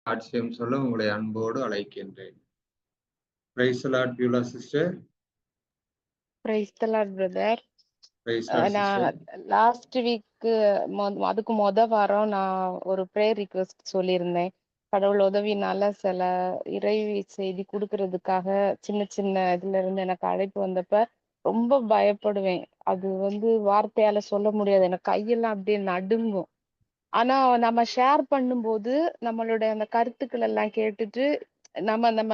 சாட்சியம் சொல்ல உங்களை அன்போடு அழைக்கின்றேன். Praise the Lord Beulah sister. Praise the Lord brother. Praise the Lord நான் சிஸ்டர். லாஸ்ட் வீக் அதுக்கு வாரம் நான் ஒரு ப்ரேயர் ரிக்வெஸ்ட் சொல்லியிருந்தேன். கடவுள் உதவினால சில இறை செய்தி கொடுக்கறதுக்காக சின்ன சின்ன இதுல இருந்து எனக்கு அழைப்பு வந்தப்ப ரொம்ப பயப்படுவேன். அது வார்த்தையால சொல்ல முடியாது. எனக்கு கையெல்லாம் அப்படியே நடுங்கும். ஆனா நம்ம ஷேர் பண்ணும்போது நம்மளுடைய அந்த கருத்துக்கள் எல்லாம் கேட்டுட்டு நம்ம நம்ம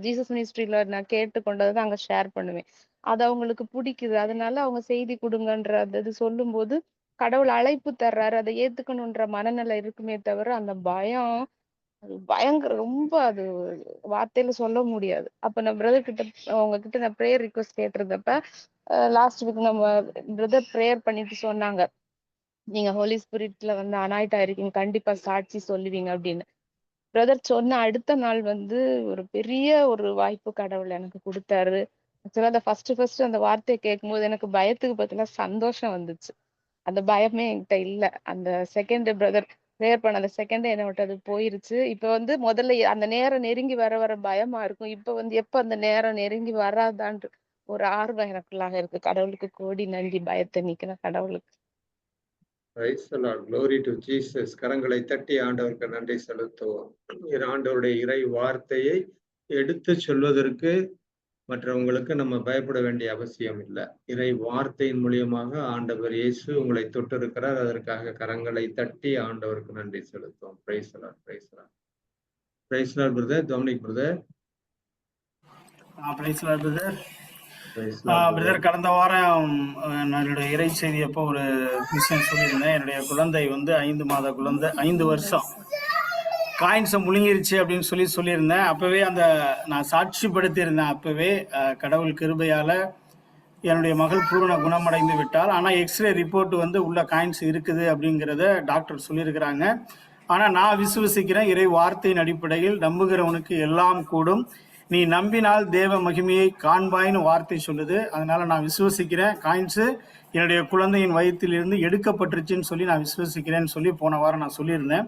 ஜீசஸ் மினிஸ்ட்ரியில நான் கேட்டுக்கொண்டதை அங்க ஷேர் பண்ணுவேன். அது அவங்களுக்கு பிடிக்குது. அதனால அவங்க செய்தி கொடுங்கன்ற அந்த இது சொல்லும்போது கடவுள் அழைப்பு தர்றாரு. அதை ஏத்துக்கணுன்ற மனநிலை இருக்குமே தவிர அந்த பயம் அது பயங்கர ரொம்ப அது வார்த்தையில சொல்ல முடியாது. அப்ப நான் பிரதர் கிட்ட உங்ககிட்ட நான் ப்ரேயர் ரிக்வெஸ்ட் கேட்டிருந்தப்ப லாஸ்ட் வீக் நம்ம பிரதர் ப்ரேயர் பண்ணிட்டு சொன்னாங்க, நீங்க ஹோலி ஸ்பிரிட்ல அனாயிட் ஆயிருக்கீங்க, கண்டிப்பா சாட்சி சொல்லுவீங்க அப்படின்னு. பிரதர் சொன்ன அடுத்த நாள் ஒரு பெரிய ஒரு வாய்ப்பு கடவுள் எனக்கு கொடுத்தாரு. ஆக்சுவலா அந்த ஃபர்ஸ்ட் அந்த வார்த்தையை கேட்கும்போது எனக்கு பயத்துக்கு பதிலா சந்தோஷம் வந்துச்சு. அந்த பயமே என்கிட்ட இல்ல. அந்த செகண்ட் பிரதர் ப்ரேயர் பண்ண அந்த செகண்ட் என்ன விட்டு அது போயிருச்சு. இப்ப முதல்ல அந்த நேரம் நெருங்கி வர வர பயமா இருக்கும். இப்ப எப்ப அந்த நேரம் நெருங்கி வராதான்னு ஒரு ஆர்வம் எனக்குள்ளாக இருக்கு. கடவுளுக்கு கோடி நன்றி. பயத்தை நீக்கின கடவுளுக்கு. Praise the Lord. Glory to Jesus. கரங்களை தட்டி ஆண்டவருக்கு நன்றி செலுத்துவோம். ஆண்டவருடைய இறை வார்த்தையை எடுத்து சொல்வதற்கு மற்றவங்களுக்கு நம்ம பயப்பட வேண்டிய அவசியம் இல்லை. இறை வார்த்தையின் மூலியமாக ஆண்டவர் இயேசு உங்களை தொட்டிருக்கிறார். அதற்காக கரங்களை தட்டி ஆண்டவருக்கு நன்றி செலுத்துவோம். Praise the Lord. Praise the Lord. Praise the Lord brother. Dominic brother. Praise the Lord brother. Brother, கடந்த வாரம் என்னுடைய இறை செய்தி அப்போ ஒரு விஷயம் சொல்லியிருந்தேன். என்னுடைய குழந்தை 5 மாத குழந்தை, 5 வருஷம் காயின்ஸை முழுங்கிருச்சு அப்படின்னு சொல்லியிருந்தேன். அப்பவே நான் சாட்சிப்படுத்தியிருந்தேன். அப்பவே கடவுள் கிருபையால என்னுடைய மகள் பூரண குணமடைந்து விட்டால். ஆனால் எக்ஸ்ரே ரிப்போர்ட் உள்ள காயின்ஸ் இருக்குது அப்படிங்கிறத டாக்டர் சொல்லியிருக்கிறாங்க. ஆனால் நான் விசுவசிக்கிறேன், இறை வார்த்தையின் அடிப்படையில் நம்புகிறவனுக்கு எல்லாம் கூடும், நீ நம்பினால் தேவ மகிமையை காண்பாயின்னு வார்த்தை சொல்லுது. அதனால நான் விசுவசிக்கிறேன், காயின்ஸு என்னுடைய குழந்தையின் வயிற்றிலிருந்து எடுக்கப்பட்டுருச்சுன்னு சொல்லி நான் விசுவசிக்கிறேன்னு சொல்லி போன வாரம் நான் சொல்லியிருந்தேன்.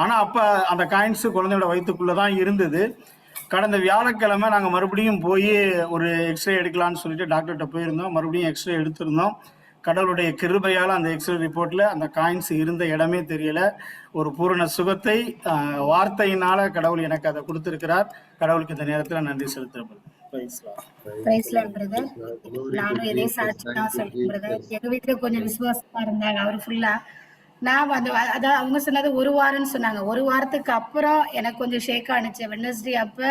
ஆனால் அப்போ அந்த காயின்ஸு குழந்தையோட வயிற்றுக்குள்ளே தான் இருந்தது. கடந்த வியாழக்கிழமை நாங்கள் மறுபடியும் போய் ஒரு எக்ஸ்ரே எடுக்கலான்னு சொல்லிட்டு டாக்டர்கிட்ட போயிருந்தோம். மறுபடியும் எக்ஸ்ரே எடுத்திருந்தோம். கடவுளுடைய கிருபையால் அந்த எக்ஸ்ரே ரிப்போர்ட்டில் அந்த காயின்ஸ் இருந்த இடமே தெரியல. ஒரு பூரண சுகத்தை வார்த்தையினால கடவுள் எனக்கு அதை கொடுத்திருக்கிறார். கடவுளுக்கு இந்த நேரத்தில் நன்றி செலுத்துறேன். நானும் இதே சாட்சி தான் சொல்றேன் பிரதர். எங்க வீட்டுல கொஞ்சம் விசுவாசமா இருந்தாங்க. அவரு ஃபுல்லா நான் அதான் அவங்க சொன்னது 1 வாரம்னு சொன்னாங்க. 1 வாரத்துக்கு அப்புறம் எனக்கு கொஞ்சம் ஷேக் ஆனிச்சு. வெட்னஸ்டே அப்ப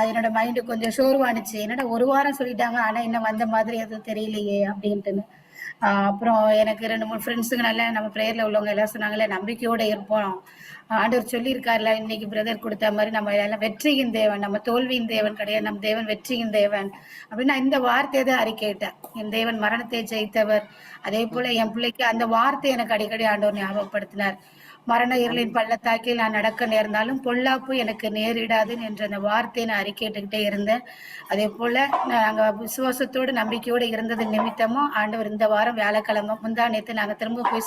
என்னோட மைண்டு கொஞ்சம் சோர்வானுச்சு. என்னடா 1 வாரம் சொல்லிட்டாங்க, ஆனா இன்னும் வந்த மாதிரி எதுவும் தெரியலையே அப்படின்ட்டுன்னு. அப்புறம் எனக்கு 2-3 ஃப்ரெண்ட்ஸுங்க நல்லா நம்ம ப்ரேயர்ல உள்ளவங்க எல்லாம் சொன்னாங்களே, நம்பிக்கையோட இருப்போம், ஆண்டவர் சொல்லியிருக்காருல இன்னைக்கு பிரதர் கொடுத்த மாதிரி நம்ம எல்லாம் வெற்றியின் தேவன், நம்ம தோல்வியின் தேவன் கிடையாது, நம்ம தேவன் வெற்றியின் தேவன் அப்படின்னு நான் இந்த வார்த்தையை தான் அறிக்கையிட்டேன். என் தேவன் மரணத்தை ஜெயித்தவர். அதே போல என் பிள்ளைக்கு அந்த வார்த்தை எனக்கு அடிக்கடி ஆண்டவர் ஞாபகப்படுத்தினார். மரண இருளின் பள்ளத்தாக்கில் நான் நடக்க நேர்ந்தாலும் பொல்லாப்பு எனக்கு நேரிடாதுன்னு என்ற அந்த வார்த்தையை நான் அறிக்கையிட்டுக்கிட்டே இருந்தேன். அதே போல நாங்க விசுவாசத்தோடு நம்பிக்கையோடு இருந்தது நிமித்தமும் ஆண்டவர் இந்த வாரம் வியாழக்கிழமை முந்தா நேற்று நாங்க திரும்ப போய்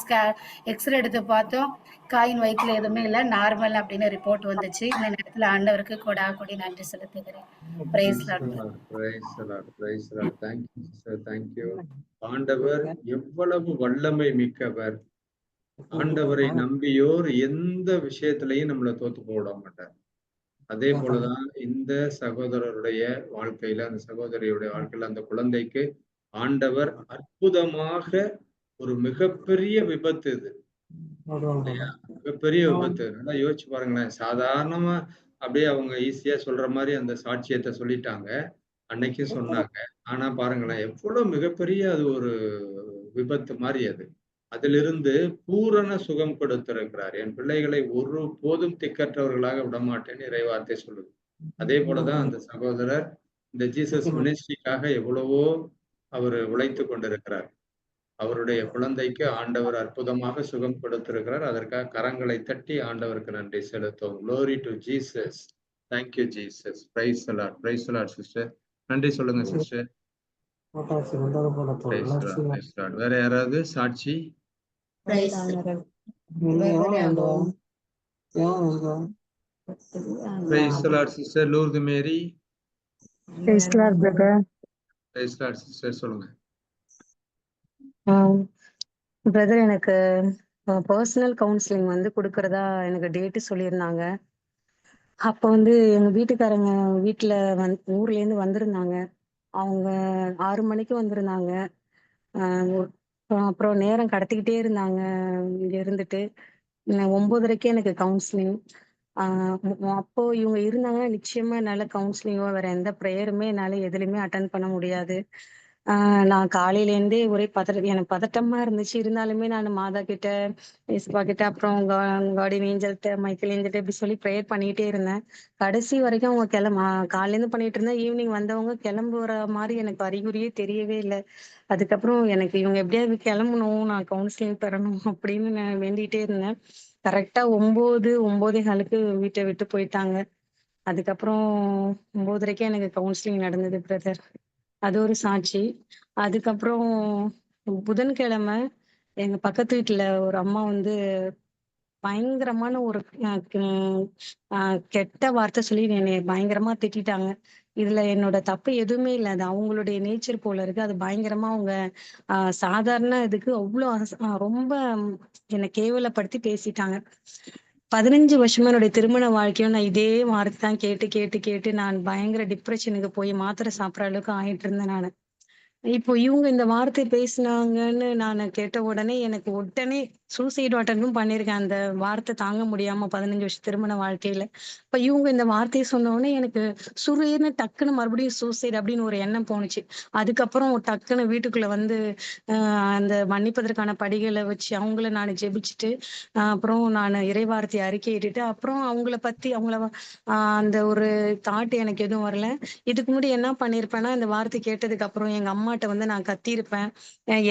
எக்ஸ்ரே எடுத்து பார்த்தோம். காயின் வயிற்றுல எதுவுமே இல்லை, நார்மல் அப்படின்னு ரிப்போர்ட் வந்துச்சு. இந்த நேரத்துல ஆண்டவருக்கு கொடி நன்றி செலுத்துகிறேன். Praise Lord. Praise the Lord. Praise the Lord. Thank you sister. Thank you. ஆண்டவர் எவ்வளவு வல்லமை மிக்கவர். ஆண்டவரை நம்பியோர் எந்த விஷயத்திலையும் நம்மளை தோத்து போட மாட்டார். அதே போலதான் இந்த சகோதரருடைய வாழ்க்கையில, அந்த சகோதரியுடைய வாழ்க்கையில அந்த குழந்தைக்கு ஆண்டவர் அற்புதமாக ஒரு மிகப்பெரிய விபத்து, இது இல்லையா, மிகப்பெரிய விபத்து. நல்லா யோசிச்சு பாருங்களேன். சாதாரணமா அப்படியே அவங்க ஈஸியா சொல்ற மாதிரி அந்த சாட்சியத்தை சொல்லிட்டாங்க, அன்னைக்கும் சொன்னாங்க. ஆனா பாருங்களேன், எவ்வளவு மிகப்பெரிய அது ஒரு விபத்து மாதிரி. அதிலிருந்து பூரண சுகம் கொடுத்திருக்கிறார். என் பிள்ளைகளை ஒரு போதும் திக்கற்றவர்களாக விடமாட்டேன்னு இறைவார்த்தை சொல்லுது. அதே போலதான் அந்த சகோதரர் இந்த ஜீசஸ் மினிஸ்ட்ரிக்காக எவ்வளவோ அவர் உழைத்து கொண்டிருக்கிறார். அவருடைய குழந்தைக்கு ஆண்டவர் அற்புதமாக சுகம் கொடுத்திருக்கிறார். அதற்காக கரங்களை தட்டி ஆண்டவருக்கு நன்றி செலுத்துவோம். Glory to Jesus. Thank you Jesus. Praise the Lord. Praise the Lord sister. நன்றி சொல்லுங்க சிஸ்டர். வேற யாராவது சாட்சி? Praise the Lord, sister Lourdu Mary. Praise the Lord, brother. Praise the Lord, sister சொல்லுங்க. பிரதர் எனக்கு பர்சனல் கவுன்சிலிங் வந்து கொடுக்கறதா எனக்கு டேட்டு சொல்லியிருந்தாங்க. அப்போ வந்து எங்க வீட்டுக்காரங்க வீட்டில் ஊர்லேருந்து வந்திருந்தாங்க. அவங்க 6 மணிக்கு வந்திருந்தாங்க. அப்புறம் நேரம் கடத்திக்கிட்டே இருந்தாங்க. இங்க இருந்துட்டு 9:30க்கே எனக்கு கவுன்சிலிங். அப்போ இவங்க இருந்தாங்கன்னா நிச்சயமா என்னால கவுன்சிலிங்கோ வேற எந்த ப்ரேயருமே என்னால எதுலையுமே அட்டன் பண்ண முடியாது. நான் காலையிலேருந்தே ஒரே எனக்கு பதட்டமா இருந்துச்சு. இருந்தாலுமே நான் மாதா கிட்ட, இயேசுப்பா கிட்ட, அப்புறம் கார்டியன் ஏஞ்சல்கிட்ட, மைக்கேல் ஏஞ்சல்கிட்ட இப்படி சொல்லி ப்ரேயர் பண்ணிக்கிட்டே இருந்தேன். கடைசி வரைக்கும் அவங்க காலையிலேருந்து பண்ணிட்டு இருந்தேன். ஈவினிங் வந்தவங்க கிளம்புற மாதிரி எனக்கு அறிகுறியே தெரியவே இல்லை. அதுக்கப்புறம் எனக்கு இவங்க எப்படியாவது கிளம்பணும், நான் கவுன்சிலிங் பெறணும் அப்படின்னு நான் வேண்டிகிட்டே இருந்தேன். கரெக்டா 9:15க்கு வீட்டை விட்டு போயிட்டாங்க. அதுக்கப்புறம் 9:30க்கே எனக்கு கவுன்சிலிங் நடந்தது பிரதர். அது ஒரு சாட்சி. அதுக்கப்புறம் புதன்கிழமை எங்க பக்கத்து வீட்டுல ஒரு அம்மா வந்து பயங்கரமான ஒரு கெட்ட வார்த்தை சொல்லி என்னை பயங்கரமா திட்டிட்டாங்க. இதுல என்னோட தப்பு எதுவுமே இல்லை. அது அவங்களுடைய நேச்சர் போல இருக்கு. அது பயங்கரமா அவங்க சாதாரண இதுக்கு அவ்வளோ ரொம்ப என்னை கேவலப்படுத்தி பேசிட்டாங்க. 15 வருஷமா என்னுடைய திருமண வாழ்க்கையும் நான் இதே வார்த்தை தான் கேட்டு கேட்டு கேட்டு நான் பயங்கர டிப்ரெஷனுக்கு போய் மாத்திரை சாப்பிட்ற அளவுக்கு ஆயிட்டு இருந்தேன் நான். இப்போ இவங்க இந்த வார்த்தை பேசினாங்கன்னு நான் கேட்ட உடனே எனக்கு உடனே சூசைட் அட்டெண்டும் பண்ணியிருக்கேன். அந்த வார்த்தை தாங்க முடியாம 15 வருஷம் திருமண வாழ்க்கையில. இப்ப இவங்க இந்த வார்த்தையை சொன்ன உடனே எனக்கு சுரேன்னு டக்குன்னு மறுபடியும் சூசைட் அப்படின்னு ஒரு எண்ணம் போணுச்சு. அதுக்கப்புறம் டக்குன்னு வீட்டுக்குள்ள வந்து அந்த மன்னிப்பதற்கான படிகளை வச்சு அவங்கள நான் ஜெபிச்சுட்டு அப்புறம் நான் இறைவார்த்தையை அறிக்கையிட்டுட்டு அப்புறம் அந்த ஒரு தாட் எனக்கு எதுவும் வரல. இதுக்கு முன்னாடி என்ன பண்ணிருப்பேன்னா, இந்த வார்த்தை கேட்டதுக்கு அப்புறம் எங்க அம்மாட்ட வந்து நான் கத்தியிருப்பேன்.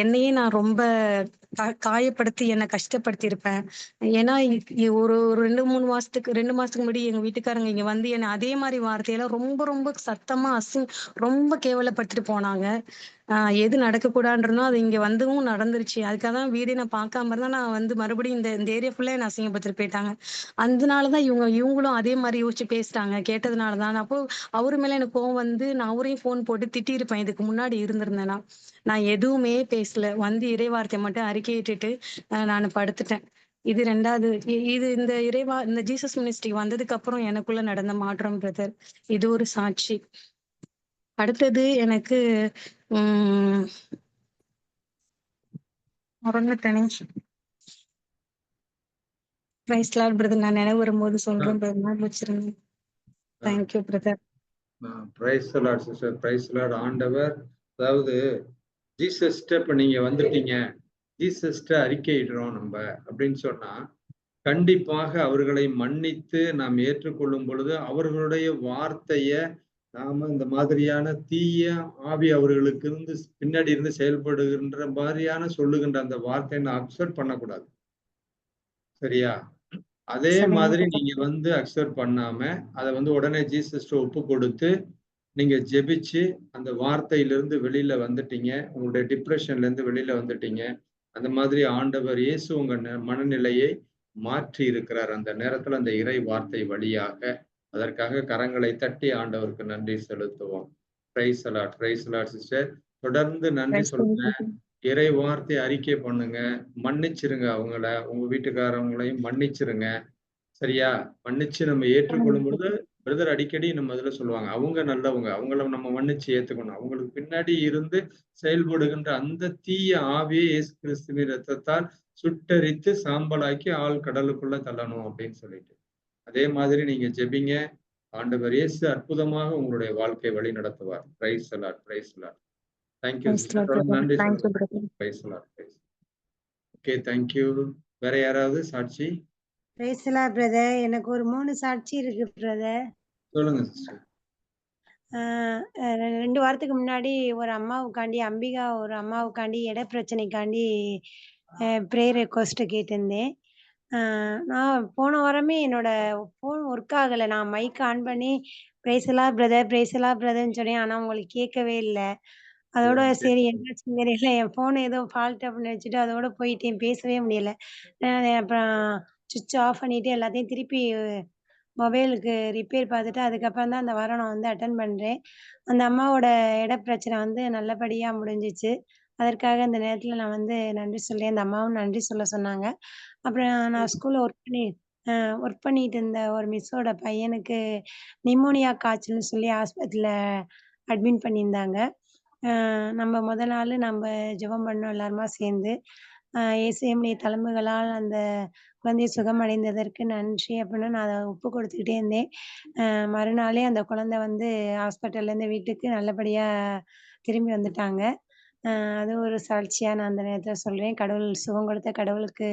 என்னையே நான் ரொம்ப காயப்படுத்தி என்னை கஷ்டப்படுத்தி இருப்பேன். ஏன்னா ஒரு 2 மாசத்துக்கு முன்னாடி எங்க வீட்டுக்காரங்க இங்க வந்து என்னை அதே மாதிரி வார்த்தையெல்லாம் ரொம்ப ரொம்ப சத்தமா ரொம்ப கேவலப்படுத்திட்டு போனாங்க. எது நடக்கக்கூடாதுன்றனோ அது இங்க வந்துவும் நடந்துருச்சு. அதுக்காக தான் வீடே நான் பார்க்காம இருந்தா நான் வந்து மறுபடியும் இந்த ஏரியா ஃபுல்லா என்ன அசிங்கப்படுத்திட்டு போயிட்டாங்க. அதனாலதான் இவங்களும் அதே மாதிரி யோசிச்சு பேசுறாங்க கேட்டதுனாலதான். அப்போ அவரு மேல எனக்கு கோவம் வந்து நான் அவரையும் போன் போட்டு திட்டிருப்பேன். இதுக்கு முன்னாடி இருந்திருந்தேன்னா நான் எதுவுமே பேசல. வந்து இறைவார்த்தை மட்டும் அறிக்கையிட்டுட்டு நான் படுத்துட்டேன். இது 2வது. இது இந்த ஜீசஸ் மினிஸ்ட்ரி வந்ததுக்கு அப்புறம் எனக்குள்ள நடந்த மாற்றம் பிரதர். இது ஒரு சாட்சி. அடுத்தது எனக்கு பிரைஸ் லார்ட் பிரதர். நான் நினைவு வரும்போது சொல்றேன் பிரதர். வச்சிருங்க. Thank you brother. Praise the Lord sister. Praise the Lord. ஆண்டவர் அதாவது ஜீசஸ்ட இப்ப நீங்க வந்துட்டீங்க, ஜீசஸ்ட அறிக்கையிடுறோம் நம்ம அப்படின்னு சொன்னா கண்டிப்பாக அவர்களை மன்னித்து நாம் ஏற்றுக்கொள்ளும் பொழுது அவர்களுடைய வார்த்தைய நாம இந்த மாதிரியான தீய ஆவி அவர்களுக்கு இருந்து பின்னாடி இருந்து செயல்படுகின்ற மாதிரியான சொல்லுகின்ற அந்த வார்த்தையை நான் அக்செப்ட் பண்ணக்கூடாது. சரியா? அதே மாதிரி நீங்க வந்து அக்செப்ட் பண்ணாம அதை வந்து உடனே ஜீசஸ்ட ஒப்பு கொடுத்து நீங்க ஜெபிச்சு அந்த வார்த்தையிலிருந்து வெளியில வந்துட்டீங்க. உங்களுடைய டிப்ரெஷன்ல இருந்து வெளியில வந்துட்டீங்க. அந்த மாதிரி ஆண்டவர் இயேசு உங்க மனநிலையை மாற்றி இருக்கிறார். அந்த நேரத்துல அந்த இறை வார்த்தை வழியாக. அதற்காக கரங்களை தட்டி ஆண்டவருக்கு நன்றி செலுத்துவோம். Praise the Lord. Praise the Lord sister. தொடர்ந்து நன்றி சொல்லுங்க. இறை வார்த்தை அறிக்கை பண்ணுங்க. மன்னிச்சிருங்க அவங்கள, உங்க வீட்டுக்காரவங்களையும் மன்னிச்சிருங்க. சரியா? மன்னிச்சு நம்ம ஏற்றுக்கொள்ளும் பொழுது பிரதர் அடிக்கடி நம்ம இதுல சொல்லுவாங்க, அவங்க நல்லவங்க, அவங்கள நம்ம மன்னிச்சு ஏத்துக்கணும். அவங்களுக்கு பின்னாடி இருந்து செயல்படுகின்ற அந்த தீய ஆவியை இயேசு கிறிஸ்துவின் இரத்தத்தால் சுட்டரித்து சாம்பலாக்கி ஆள் கடலுக்குள்ள தள்ளணும் அப்படின்னு சொல்லிட்டு. அதே மாதிரி நீங்க ஜெபிங்க. ஆண்டவர் இயேசு அற்புதமாக உங்களுடைய வாழ்க்கை வழி நடத்துவார். Price the Lord. Praise the Lord. Thank you sister. நன்றி சொல்லுங்க. Price the Lord. Okay, thank you. வேற யாராவது சாட்சி? Price the Lord brother. எனக்கு ஒரு 3 சாட்சி இருக்கு பிரதர். சொல்லுங்க சிஸ்டர். 2 வாரத்துக்கு முன்னாடி ஒரு அம்மாவுக்காண்டி, அம்பிகா ஒரு அம்மாவுக்காண்டி இட பிரச்சனைக்காண்டி ப்ரேயர் ரெக்வஸ்ட் கேட்டிருந்தேன். நான் போன வாரமே என்னோட ஃபோன் ஒர்க் ஆகலை. நான் மைக் ஆன் பண்ணி praise the Lord brother, praise the Lord பிரதர்ன்னு சொன்னேன். ஆனால் உங்களுக்கு கேட்கவே இல்லை. அதோட சரி என்னாச்சுன்னு தெரியல, என் ஃபோன் ஏதோ ஃபால்ட் அப்படின்னு வச்சுட்டு அதோட போயிட்டேன். பேசவே முடியல. அப்புறம் சுவிட்ச் ஆஃப் பண்ணிட்டு எல்லாத்தையும் திருப்பி மொபைலுக்கு ரிப்பேர் பார்த்துட்டு அதுக்கப்புறம் தான் அந்த வாரம் நான் வந்து அட்டெண்ட் பண்றேன். அந்த அம்மாவோட பிரச்சனை வந்து நல்லபடியா முடிஞ்சுச்சு. அதற்காக இந்த நேரத்தில நான் வந்து நன்றி சொல்றேன். அந்த அம்மாவும் நன்றி சொல்ல சொன்னாங்க. அப்புறம் நான் ஸ்கூல்ல ஒர்க் பண்ணிட்டு இருந்த ஒரு மிஸ்ஸோட பையனுக்கு நிமோனியா காய்ச்சல்னு சொல்லி ஆஸ்பத்திரியில அட்மிட் பண்ணியிருந்தாங்க. நம்ம நாளு ஜெபம் பண்ணோம் எல்லாருமா சேர்ந்து. இயேசுவினுடைய தழும்புகளால் அந்த குழந்தை சுகமடைந்ததற்கு நன்றி அப்படின்னு நான் அத ஒப்பு கொடுத்துக்கிட்டே இருந்தேன். மறுநாளே அந்த குழந்தை வந்து ஹாஸ்பிட்டல்லேருந்து வீட்டுக்கு நல்லபடியா திரும்பி வந்துட்டாங்க. அது ஒரு சாட்சியா நான் அந்த நேரத்தில சொல்றேன். கடவுள் சுகம் கொடுத்த கடவுளுக்கு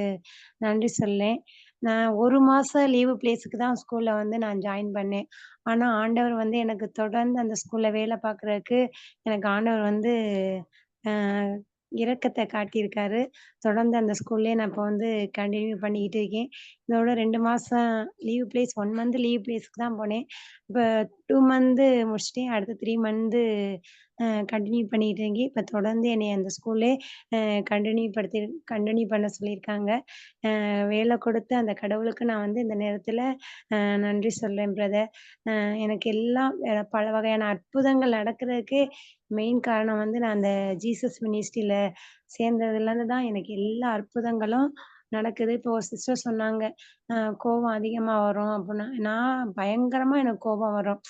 நன்றி சொல்லேன். நான் 1 மாசம் லீவு பிளேஸுக்கு தான் ஸ்கூல்ல வந்து நான் ஜாயின் பண்ணேன். ஆனா ஆண்டவர் வந்து எனக்கு தொடர்ந்து அந்த ஸ்கூல்ல வேலை பார்க்குறதுக்கு எனக்கு ஆண்டவர் வந்து அ இரக்கத்த காட்டியிருக்காரு. தொடர்ந்து அந்த ஸ்கூல்லயே நான் இப்ப வந்து கன்டின்யூ பண்ணிக்கிட்டு இருக்கேன். இதோட 2 மாசம் லீவ் பிளேஸ் 1 மந்த் லீவ் பிளேஸ்க்கு தான் போனேன். இப்ப 2 மந்த் முடிச்சுட்டேன். அடுத்து 3 மந்த் கன்டின்யூ பண்ணிட்டு இருக்கேன். இப்ப தொடர்ந்து என்னைய அந்த ஸ்கூல்லே அ கன்டின்யூ பண்ண சொல்லியிருக்காங்க. வேலை கொடுத்த அந்த கடவுளுக்கு நான் வந்து இந்த நேரத்தில நன்றி சொல்றேன் பிரதர். எனக்கு எல்லாம் பல வகையான அற்புதங்கள் நடக்கிறதுக்கே மெயின் காரணம் வந்து நான் அந்த ஜீசஸ் மினிஸ்ட்ரியில சேர்ந்ததுலேருந்து தான் எனக்கு எல்லா அற்புதங்களும் நடக்குது. இப்போ ஒரு சிஸ்டர் சொன்னாங்க, கோவம் அதிகமா வரும் அப்புட்னா. நான் பயங்கரமா எனக்கு கோபம் வரும்.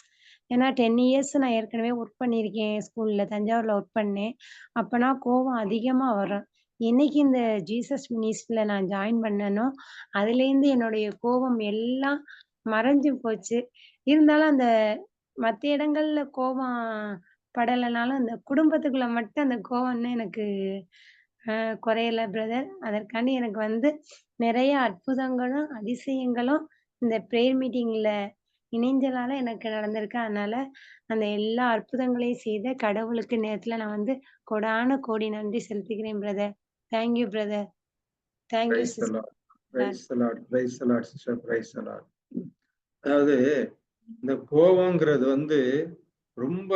ஏன்னா 10 இயர்ஸ் நான் ஏற்கனவே ஒர்க் பண்ணியிருக்கேன் ஸ்கூல்ல. தஞ்சாவூர்ல ஒர்க் பண்ணேன். அப்பனா கோவம் அதிகமா வரும். என்னைக்கு இந்த ஜீசஸ் மினிஸ்ட்ரில நான் ஜாயின் பண்ணேனோ, அதுலேருந்து என்னுடைய கோபம் எல்லாம் மறைஞ்சு போச்சு. இருந்தாலும் அந்த மத்த இடங்கள்ல கோபம் படலனாலும், அந்த குடும்பத்துக்குள்ள மட்டும் அந்த கோவம் இன்னும் எனக்கு குறையல பிரதர். அதற்காண்டி எனக்கு வந்து நிறைய அற்புதங்களும், அதிசயங்களும் இந்த பிரேயர் மீட்டிங்ல இணைஞ்சனால எனக்கு நடந்திருக்கு. அதனால அந்த எல்லா அற்புதங்களையும் செய்த கடவுளுக்கு நேரத்துல நான் வந்து கொடான கோடி நன்றி செலுத்துகிறேன் brother. Thank you brother. Thank you praise the sister. Lord. Praise the Lord. Praise the Lord sister. Praise the Lord. அதாவது இந்த கோவங்கிறது வந்து ரொம்ப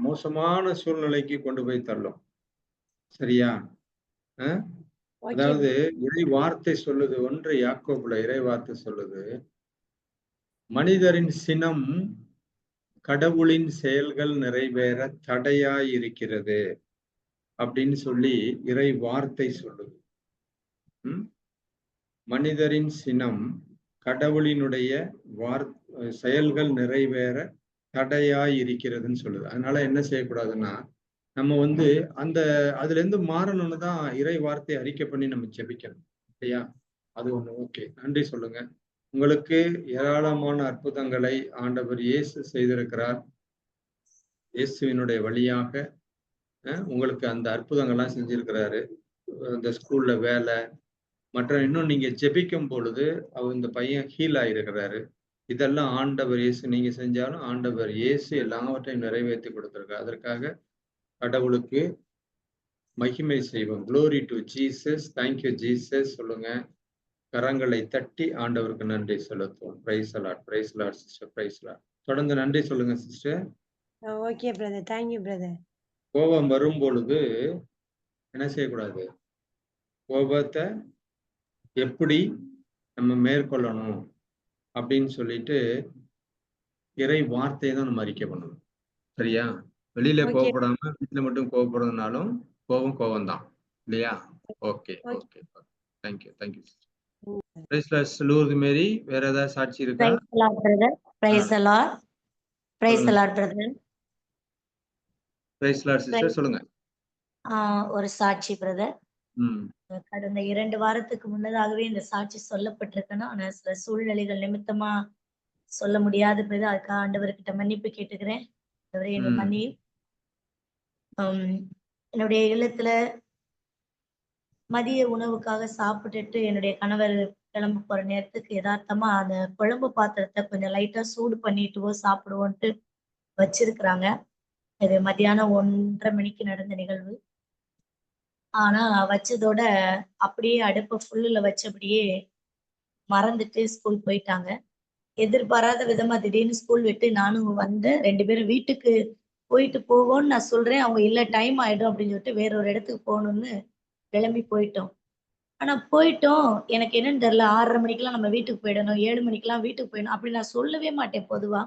மோசமான சூழ்நிலைக்கு கொண்டு போய் தள்ளும். சரியா? ஓகே. அதாவது இறை வார்த்தை சொல்லுது, 1 யாக்கோபுல இறை வார்த்தை சொல்லுது, மனிதரின் சினம் கடவுளின் செயல்கள் நிறைவேற தடையாய் இருக்கிறது அப்படின்னு சொல்லி இறை வார்த்தை சொல்லுது. மனிதரின் சினம் கடவுளினுடைய செயல்கள் நிறைவேற தடையாய் இருக்கிறதுன்னு சொல்லுது. அதனால என்ன செய்யக்கூடாதுன்னா, நம்ம வந்து அதுல இருந்து மாறணும்னு தான் இறை வார்த்தையை அறிக்கை பண்ணி நம்ம ஜெபிக்கணும் இல்லையா? அது ஒண்ணு. ஓகே, நன்றி சொல்லுங்க. உங்களுக்கு ஏராளமான அற்புதங்களை ஆண்டவர் இயேசு செய்திருக்கிறார். இயேசுவினுடைய வழியாக உங்களுக்கு அந்த அற்புதங்கள்லாம் செஞ்சிருக்கிறாரு. இந்த ஸ்கூல்ல வேலை மற்ற இன்னும் நீங்க ஜெபிக்கும் பொழுது இந்த பையன் ஹீல் ஆயிருக்கிறாரு. இதெல்லாம் ஆண்டவர் இயேசு நீங்க செஞ்சாலும் ஆண்டவர் இயேசு எல்லாவற்றையும் நிறைவேற்றி கொடுத்திருக்காரு. அதற்காக கடவுளுக்கு மகிமை செய்வோம். Glory to Jesus. Thank you Jesus சொல்லுங்க. கரங்களை தட்டி ஆண்டவருக்கு நன்றி செலுத்துவோம். Praise the Lord. Praise the Lord sister. Praise the Lord. தொடர்ந்து நன்றி சொல்லுங்க sister. Okay brother. Thank you brother. கோபம் வரும் பொழுது என்ன செய்யக்கூடாது? கோபத்தை எப்படி நம்ம மேற்கொள்ளணும் அப்படின்னு சொல்லிட்டு இறை வார்த்தையை தான் நம்ம அறிக்கை பண்ணணும். சரியா? வெளியில கோவப்படாம வீட்டுல மட்டும் கோவப்படுறதுனாலும் கோபம் தான் இல்லையா? Okay okay. Thank you thank you. Praise the Lord. Lourdu Mary, வேற ஏதாவது சாட்சி இருக்கா? Praise the Lord brother. Praise the Lord. Praise the Lord brother. Praise the Lord sister சொல்லுங்க. ஒரு சாட்சி பிரதர். கடந்த 2 வாரத்துக்கு முன்னதாகவே இந்த சாட்சி சொல்லப்பட்டிருக்கேன்னா, ஆனா சில சூழ்நிலைகள் நிமித்தமா சொல்ல முடியாது பிரதர். அதுக்காக ஆண்டவர்கிட்ட மன்னிப்பு கேட்டுக்கிறேன். ஆண்டவரே என்னை மன்னி. என்னுடைய இல்லத்துல மதிய உணவுக்காக சாப்பிட்டுட்டு என்னுடைய கணவர் கிளம்ப போற நேரத்துக்கு யதார்த்தமா அந்த குழம்பு பாத்திரத்தை கொஞ்சம் லைட்டா சூடு பண்ணிட்டு சாப்பிடுவோன்ட்டு வச்சிருக்கிறாங்க. இது மத்தியானம் 1:30 மணிக்கு நடந்த நிகழ்வு. ஆனா வச்சதோட அப்படியே அடுப்பை ஃபுல்லுல வச்சபடியே மறந்துட்டு ஸ்கூல் போயிட்டாங்க. எதிர்பாராத விதமா திடீர்னு ஸ்கூல் விட்டு நானும் வந்தேன். 2 பேரும் வீட்டுக்கு போயிட்டு போவோம்னு நான் சொல்றேன். அவங்க இல்ல டைம் ஆயிடும் அப்படின்னு சொல்லிட்டு வேற ஒரு இடத்துக்கு போகணும்னு கிளம்பி போயிட்டோம். ஆனா போயிட்டோம். எனக்கு என்னன்னு தெரியல. 6:30 மணிக்கெல்லாம் நம்ம வீட்டுக்கு போயிடணும். 7 மணிக்கெல்லாம் வீட்டுக்கு போயிடணும். அப்படி நான் சொல்லவே மாட்டேன் பொதுவா.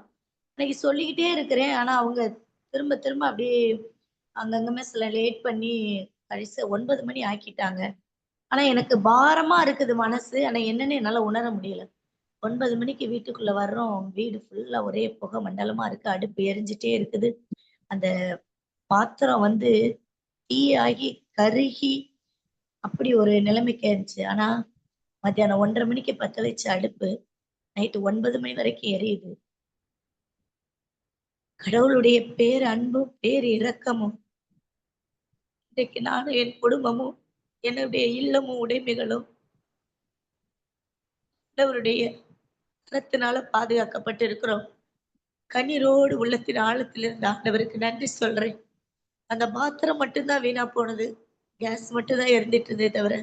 அன்னைக்கு சொல்லிக்கிட்டே இருக்கிறேன். ஆனா அவங்க திரும்ப திரும்ப அப்படியே அங்கங்க சில லேட் பண்ணி கடைசியா 9 மணி ஆக்கிட்டாங்க. ஆனா எனக்கு பாரமா இருக்குது மனசு. ஆனா என்னன்னு என்னால உணர முடியல. 9 மணிக்கு வீட்டுக்குள்ள வர்றோம். வீடு ஃபுல்லா ஒரே புகை மண்டலமா இருக்கு. அடுப்பு எரிஞ்சுட்டே இருக்குது. அந்த பாத்திரம் வந்து தீயாகி, கருகி அப்படி ஒரு நிலைமைக்கு ஆயிருச்சு. ஆனா மத்தியானம் 1:30 மணிக்கு பத்த வச்ச அடுப்பு நைட்டு 9 மணி வரைக்கும் எரியுது. கடவுளுடைய பேர் அன்பும், பேர் இரக்கமும் இன்றைக்கு நானும் என் குடும்பமும், என்னுடைய இல்லமும், உடைமைகளும் ஆண்டவருடைய கரத்தினால பாதுகாக்கப்பட்டு இருக்கிறோம். கண்ணீரோடு உள்ளத்தின் ஆழத்திலிருந்து ஆண்டவருக்கு நன்றி சொல்றேன். அந்த பாத்திரம் மட்டும்தான் வீணா போனது. கேஸ் மட்டும் தான் எரிந்துட்டு இருந்ததே தவிர,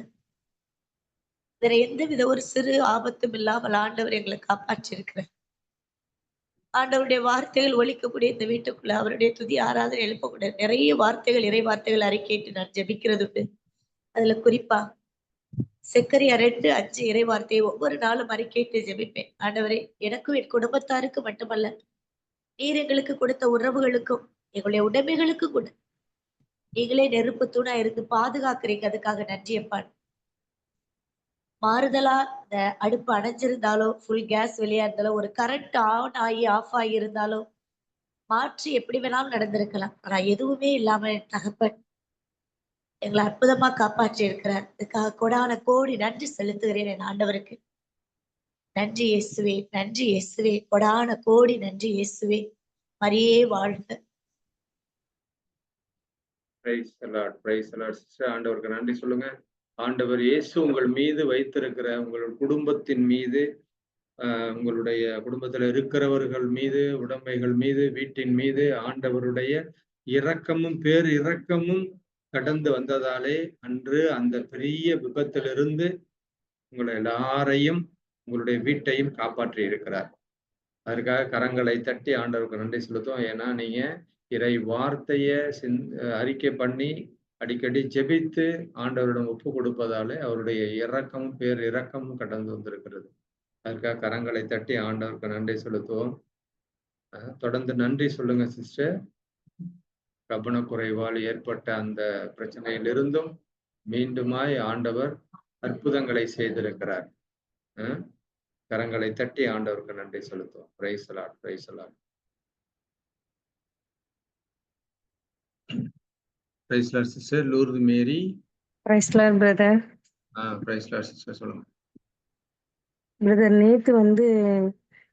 வேற எந்தவித ஒரு சிறு ஆபத்தும் இல்லாமல் ஆண்டவர் எங்களை காப்பாற்றியிருக்கிறார். ஆண்டவருடைய வார்த்தைகள் ஒலிக்கக்கூடிய இந்த வீட்டுக்குள்ள அவருடைய துதி ஆராதனை எழுப்பக்கூடிய நிறைய வார்த்தைகள், இறை வார்த்தைகள் அறிக்கையிட்டு நான் ஜெபிக்கிறது உண்டு. அதுல குறிப்பா செக்கரியா 2:5 இறை வார்த்தையை ஒவ்வொரு நாளும் அறிக்கையிட்டு ஜெபிப்பேன். ஆண்டவரே, எனக்கும் என் குடும்பத்தாருக்கு மட்டுமல்ல, நீர் எங்களுக்கு கொடுத்த உறவுகளுக்கும், எங்களுடைய உடைமைகளுக்கு கூட நீங்களே நெருப்பு தூணா இருந்து பாதுகாக்கிறீங்க. அதுக்காக நன்றி அப்பா. மாறுதலா இந்த அடுப்பு அணைஞ்சிருந்தாலோ, ஃபுல் கேஸ் வெளியா இருந்தாலோ, ஒரு கரண்ட் ஆன் ஆகி ஆஃப் ஆகி இருந்தாலோ, மாற்றி எப்படி வேணாலும் நடந்திருக்கலாம். ஆனா எதுவுமே இல்லாம என் தகப்பன் எங்களை அற்புதமா காப்பாற்றி இருக்கிறார். இதுக்காக கொடான கோடி நன்றி செலுத்துகிறேன் என் ஆண்டவருக்கு. நன்றி இயேசுவே, நன்றி இயேசுவே, கொடான கோடி நன்றி இயேசுவே. மரியே வாழ்க. Price the Lord, praise the Lord. Sister, ஆண்டவருக்கு நன்றி சொல்லுங்க. ஆண்டவர் இயேசு உங்கள் மீது வைத்திருக்கிற உங்கள் குடும்பத்தின் மீது, உங்களுடைய குடும்பத்துல இருக்கிறவர்கள் மீது, உடைமைகள் மீது, வீட்டின் மீது ஆண்டவருடைய இரக்கமும் பேர் இரக்கமும் கடந்து வந்ததாலே அன்று அந்த பெரிய விபத்திலிருந்து உங்களை எல்லாரையும் உங்களுடைய வீட்டையும் காப்பாற்றி இருக்கிறார். அதற்காக கரங்களை தட்டி ஆண்டவருக்கு நன்றி செலுத்தும். ஏன்னா நீங்க இறை வார்த்தைய அறிக்கை பண்ணி அடிக்கடி ஜெபித்து ஆண்டவரிடம் ஒப்பு கொடுப்பதாலே அவருடைய இரக்கமும் பேர் இரக்கமும் கடந்து வந்திருக்கிறது. அதற்காக கரங்களை தட்டி ஆண்டவருக்கு நன்றி செலுத்துவோம். தொடர்ந்து நன்றி சொல்லுங்க சிஸ்டர். கவனக்குறைவால் ஏற்பட்ட அந்த பிரச்சனையிலிருந்தும் மீண்டுமாய் ஆண்டவர் அற்புதங்களை செய்திருக்கிறார். கரங்களை தட்டி ஆண்டவருக்கு நன்றி செலுத்துவோம். Praise the Lord, praise the Lord. Praise the Lord sister Lourdu Mary. Praise the Lord brother. Praise the Lord sister, சொல்லுங்க பிரதர். நேத்து வந்து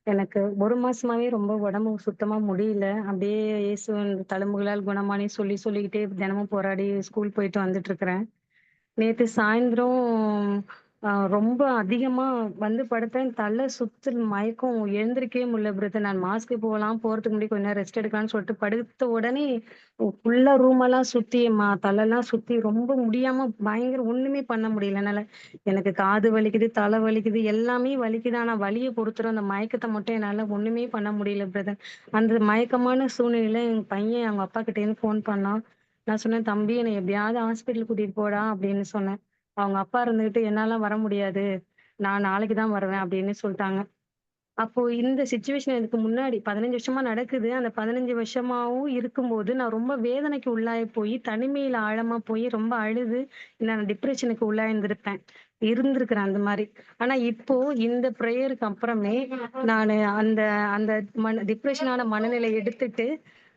எனக்கு 1 மாசமாவே ரொம்ப உடம்பு சுத்தமா முடியல. அப்படியே இயேசுவின் தழும்புகளால் குணமானே சொல்லிக்கிட்டே தினமும் போராடி ஸ்கூல் போயிட்டு வந்துட்டு இருக்கிறேன். நேத்து சாயந்தரம் ரொம்ப அதிகமா வந்து படுத்தேன். தலை சுத்து மயக்கம், எழுந்திருக்கவே முடியல பிரதர். நான் மாஸ்க் போகலாம் போறதுக்கு முன்னாடி கொஞ்ச நேரம் ரெஸ்ட் எடுக்கலாம்னு சொல்லிட்டு படுத்த உடனே ஃபுல்லா ரூம் எல்லாம் சுத்தி தலையெல்லாம் சுத்தி ரொம்ப முடியாம பயங்கர ஒண்ணுமே பண்ண முடியல என்னால. எனக்கு காது வலிக்குது, தலை வலிக்குது, எல்லாமே வலிக்குது. ஆனா வலியை பொறுத்துரும், அந்த மயக்கத்தை மட்டும் என்னால ஒண்ணுமே பண்ண முடியல பிரதர். அந்த மயக்கமான சூழ்நிலையில எங்க பையன் அவங்க அப்பா கிட்ட இருந்து போன் பண்ணான். நான் சொன்னேன், தம்பி என்னை எப்படியாவது ஹாஸ்பிட்டல் கூட்டிட்டு போடா அப்படின்னு சொன்னேன். அவங்க அப்பா இருந்துகிட்டு என்னால வர முடியாது, நான் நாளைக்கு தான் வருவேன் அப்படின்னு சொல்லிட்டாங்க. அப்போ இந்த சிச்சுவேஷன் இதுக்கு முன்னாடி 15 வருஷமா நடக்குது. அந்த 15 வருஷமாவும் இருக்கும்போது நான் ரொம்ப வேதனைக்கு உள்ளாகி போய் தனிமையில ஆழமா போய் ரொம்ப அழுது நான் டிப்ரெஷனுக்கு இருந்திருக்கிறேன் அந்த மாதிரி. ஆனா இப்போ இந்த ப்ரேயருக்கு அப்புறமே நான் அந்த அந்த டிப்ரெஷனான மனநிலை எடுத்துட்டு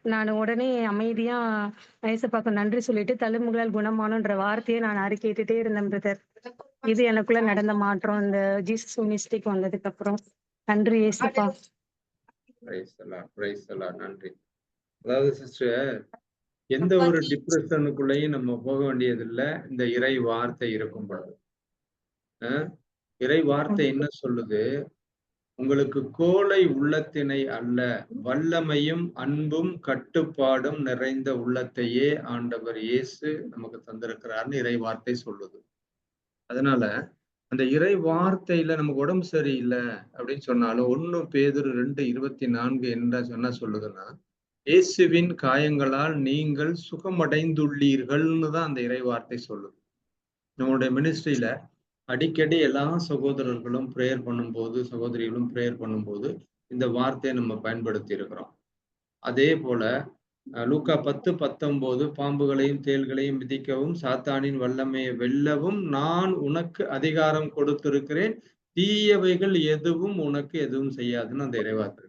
நான் உடனே அமைதியா ஏசப்பாக்கு நன்றி சொல்லிட்டு தழும்புகளால் குணமானன்ற வார்த்தையை நான் அறிக்கையிட்டே இருந்தேன் பிரதர். இது எனக்குள்ள நடந்த மாற்றம் இந்த ஜீசஸ் மினிஸ்ட்ரிக்கு வந்ததுக்கு அப்புறம். நன்றி ஏசப்பா. நன்றி. அதாவது சிஸ்டர், எந்த ஒரு டிப்ரெஷனுக்குள்ளேயும் நம்ம போக வேண்டியதில்லை. இந்த இறை வார்த்தை இருக்கும் பொழுது இறை வார்த்தை என்ன சொல்லுது? உங்களுக்கு கோழை உள்ளத்தினை அல்ல, வல்லமையும் அன்பும் கட்டுப்பாடும் நிறைந்த உள்ளத்தையே ஆண்டவர் இயேசு நமக்கு தந்திருக்கிறார்னு இறை வார்த்தை சொல்லுது. அதனால அந்த இறை வார்த்தையில நமக்கு உடம்பு சரியில்லை அப்படின்னு சொன்னாலும் 1 பேதுரு 2:24 என்ன சொல்லுதுன்னா, இயேசுவின் காயங்களால் நீங்கள் சுகமடைந்துள்ளீர்கள்னு தான் அந்த இறை வார்த்தை சொல்லுது. நம்மளுடைய மினிஸ்ட்ரியில அடிக்கடி எல்லா சகோதரர்களும் பிரேயர் பண்ணும்போது, சகோதரிகளும் பிரேயர் பண்ணும்போது இந்த வார்த்தையை நம்ம பயன்படுத்தி இருக்கிறோம். அதே போல லூக்கா 10:19 பாம்புகளையும் தேள்களையும் மிதிக்கவும் சாத்தானின் வல்லமையை வெல்லவும் நான் உனக்கு அதிகாரம் கொடுத்திருக்கிறேன், தீயவைகள் எதுவும் செய்யாதுன்னு அந்த இறைவார்த்தை.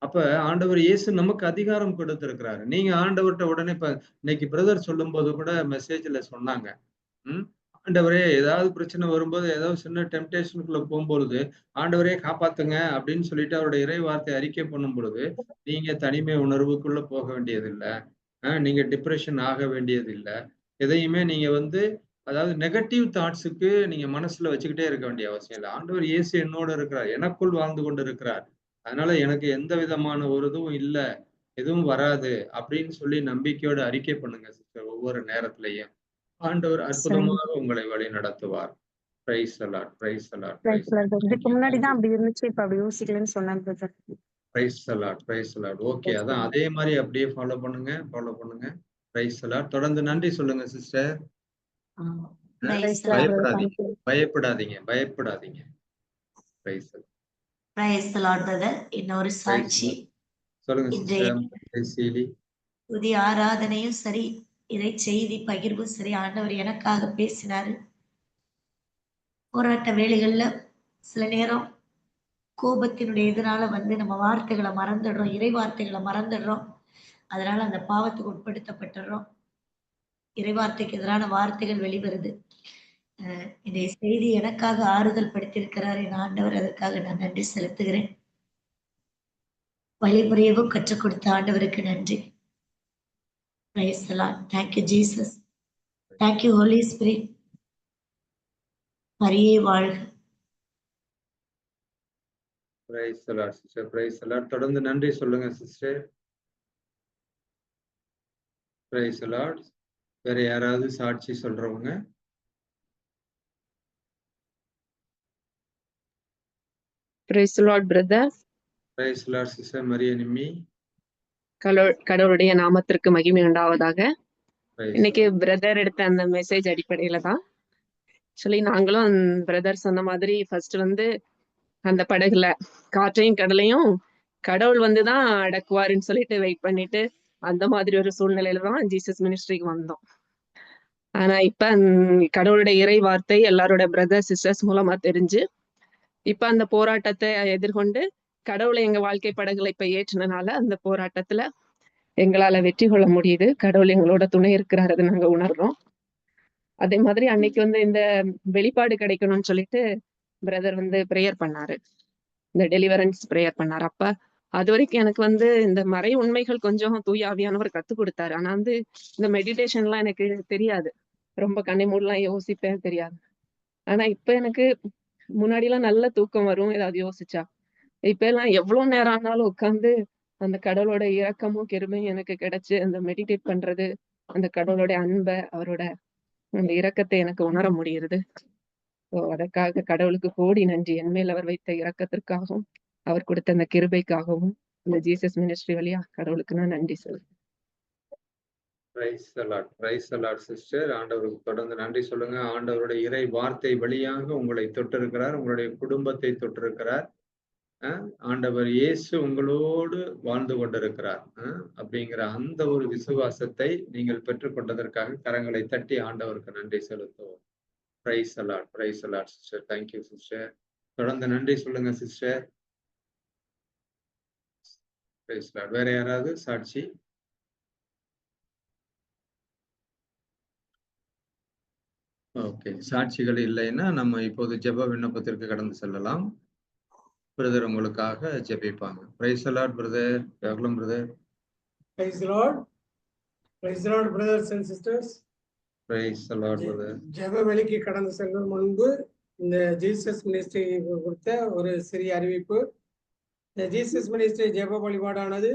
அப்ப ஆண்டவர் இயேசு நமக்கு அதிகாரம் கொடுத்திருக்கிறாரு. நீங்க ஆண்டவர்ட்ட உடனே இப்ப இன்னைக்கு பிரதர் சொல்லும்போது கூட மெசேஜ்ல சொன்னாங்க. ஆண்டவரே ஏதாவது பிரச்சனை வரும்போது ஏதாவது சின்ன டெம்டேஷனுக்குள்ள போகும்பொழுது ஆண்டவரே காப்பாத்துங்க அப்படின்னு சொல்லிட்டு அவருடைய இறை வார்த்தை அறிக்கை பண்ணும் பொழுது நீங்க தனிமை உணர்வுக்குள்ள போக வேண்டியதில்லை. நீங்க டிப்ரெஷன் ஆக வேண்டியதில்லை. எதையுமே நீங்க அதாவது நெகட்டிவ் தாட்ஸுக்கு நீங்க மனசுல வச்சுக்கிட்டே இருக்க வேண்டிய அவசியம் இல்லை. ஆண்டவர் இயேசு என்னோட இருக்கிறார், எனக்குள் வாழ்ந்து கொண்டு இருக்கிறார். அதனால எனக்கு எந்த விதமான ஒரு இதுவும் இல்லை, எதுவும் வராது அப்படின்னு சொல்லி நம்பிக்கையோட அறிக்கை பண்ணுங்க சிஸ்டர். ஒவ்வொரு நேரத்திலையும் ஆண்டவர் அற்புதமாக உங்களை வழி நடத்துவார். Price the Lord, praise the Lord, praise the Lord. இதுக்கு முன்னாடி தான் அப்படி இருந்துச்சு, இப்ப அப்படி யோசிக்கலன்னு சொன்னாங்க brother. Praise the Lord, praise the Lord. Okay, அதான் அதே மாதிரி அப்படியே ஃபாலோ பண்ணுங்க. Price the Lord. தொடர்ந்து நன்றி சொல்லுங்க சிஸ்டர். பயப்படாதீங்க. Price the Lord brother. இன்னொரு சாட்சி சொல்லுங்க சிஸ்டர். புதிய ஆராதனையும் சரி, இறை செய்தி பகிர்வும் சரி, ஆண்டவர் எனக்காக பேசினாரு. போராட்ட வேலைகள்ல சில நேரம் கோபத்தினுடைய எதிரால நம்ம வார்த்தைகளை மறந்துடுறோம், இறை வார்த்தைகளை மறந்துடுறோம். அதனால அந்த பாவத்துக்கு உட்படுத்தப்பட்டுறோம். இறை வார்த்தைக்கு எதிரான வார்த்தைகள் வெளிவருது. இந்த செய்தி எனக்காக ஆறுதல் படுத்தியிருக்கிறார் என் ஆண்டவர். அதற்காக நான் நன்றி செலுத்துகிறேன். வழிமுறையவும் கற்றுக் கொடுத்த ஆண்டவருக்கு நன்றி. Praise the Lord. Thank you, Jesus. Thank you, Holy Spirit. மரியே வாழ்க. Praise the Lord, sister. Praise the Lord. தொடர்ந்து நன்றி சொல்லுங்க சிஸ்டர். Praise the Lord. வேற யாராவது சாட்சி சொல்றவங்க? Praise the Lord, brother. Praise the Lord, sister Maria Nimi. கடவுளுடைய நாமத்திற்கு மகிமை உண்டாவதாக. இன்னைக்கு பிரதர் எடுத்த அந்த மெசேஜ் அடிப்படையில தான் சொல்லி நாங்களும் பிரதர் சொன்ன மாதிரி ஃபர்ஸ்ட் அந்த படகுல காற்றையும் கடலையும் கடவுள் தான் அடக்குவாருன்னு சொல்லிட்டு வெயிட் பண்ணிட்டு அந்த மாதிரி ஒரு சூழ்நிலையில தான் ஜீசஸ் மினிஸ்ட்ரிக்கு வந்தோம். ஆனா இப்ப கடவுளுடைய இறை வார்த்தை எல்லாரோட பிரதர் சிஸ்டர்ஸ் மூலமா தெரிஞ்சு இப்ப அந்த போராட்டத்தை எதிர்கொண்டு கடவுளை எங்க வாழ்க்கை படகுல இப்ப ஏற்றினால அந்த போராட்டத்துல எங்களால வெற்றி கொள்ள முடியுது. கடவுள் எங்களோட துணை இருக்கிறாரு, அதை நாங்க உணர்றோம். அதே மாதிரி அன்னைக்கு இந்த வெளிப்பாடு கிடைக்கணும்னு சொல்லிட்டு பிரதர் பிரேயர் பண்ணாரு, இந்த டெலிவரன்ஸ் பிரேயர் பண்ணாரு. அப்ப அது வரைக்கும் எனக்கு இந்த மறை உண்மைகள் கொஞ்சம் தூய ஆவியானவர் கத்து கொடுத்தாரு. ஆனா இந்த மெடிடேஷன் எல்லாம் எனக்கு தெரியாது, ரொம்ப கண்ணை மூடலாம் யோசிப்பேன் தெரியாது. ஆனா இப்ப எனக்கு முன்னாடி எல்லாம் நல்ல தூக்கம் வரும் ஏதாவது யோசிச்சா. இப்ப எல்லாம் எவ்வளவு நேரம் ஆனாலும் உட்கார்ந்து அந்த கடவுளோட இரக்கமும் கிருபையும் எனக்கு கிடைச்சு அந்த மெடிடேட் பண்றது, அந்த கடவுளோட அன்பை அவரோட அந்த இரக்கத்தை எனக்கு உணர முடியுது. அதற்காக கடவுளுக்கு கோடி நன்றி. என் மேல் அவர் வைத்த இரக்கத்திற்காகவும் அவர் கொடுத்த அந்த கிருபைக்காகவும் இந்த ஜீசஸ் மினிஸ்ட்ரி வழியா கடவுளுக்கு நான் நன்றி சொல்றேன். Praise the Lord. Praise the Lord, sister. ஆண்டவருக்கு தொடர்ந்து நன்றி சொல்லுங்க. ஆண்டவருடைய இறை வார்த்தை வழியாக உங்களை தொட்டிருக்கிறார், உங்களுடைய குடும்பத்தை தொட்டிருக்கிறார். ஆண்டவர் இயேசு உங்களோடு வாழ்ந்து கொண்டிருக்கிறார் அப்படிங்கிற அந்த ஒரு விசுவாசத்தை நீங்கள் பெற்றுக்கொண்டதற்காக கரங்களை தட்டி ஆண்டவருக்கு நன்றி செலுத்துவோம். Praise the Lord, praise the Lord sister. Thank you sister. தொடர்ந்து நன்றி சொல்லுங்க சிஸ்டர். Praise the Lord. வேற யாராவது சாட்சி? ஓகே, சாட்சிகள் இல்லைன்னா நம்ம இப்போது ஜெப விண்ணப்பத்திற்கு கடந்து செல்லலாம். பிரதர் உங்களுக்காக ஜெபிப்பாங்க. Praise the Lord brother. எவ்வளவு brother? Praise the Lord. Praise the Lord brothers and sisters. Praise the Lord brother. ஜெப வேளைக்கு கடந்து செல்லும் முன்பு இந்த ஜீசஸ் மினிஸ்ட்ரி கொடுத்த ஒரு சிறிய அறிவிப்பு. இந்த ஜீசஸ் மினிஸ்ட்ரி ஜெப வழிபாடானது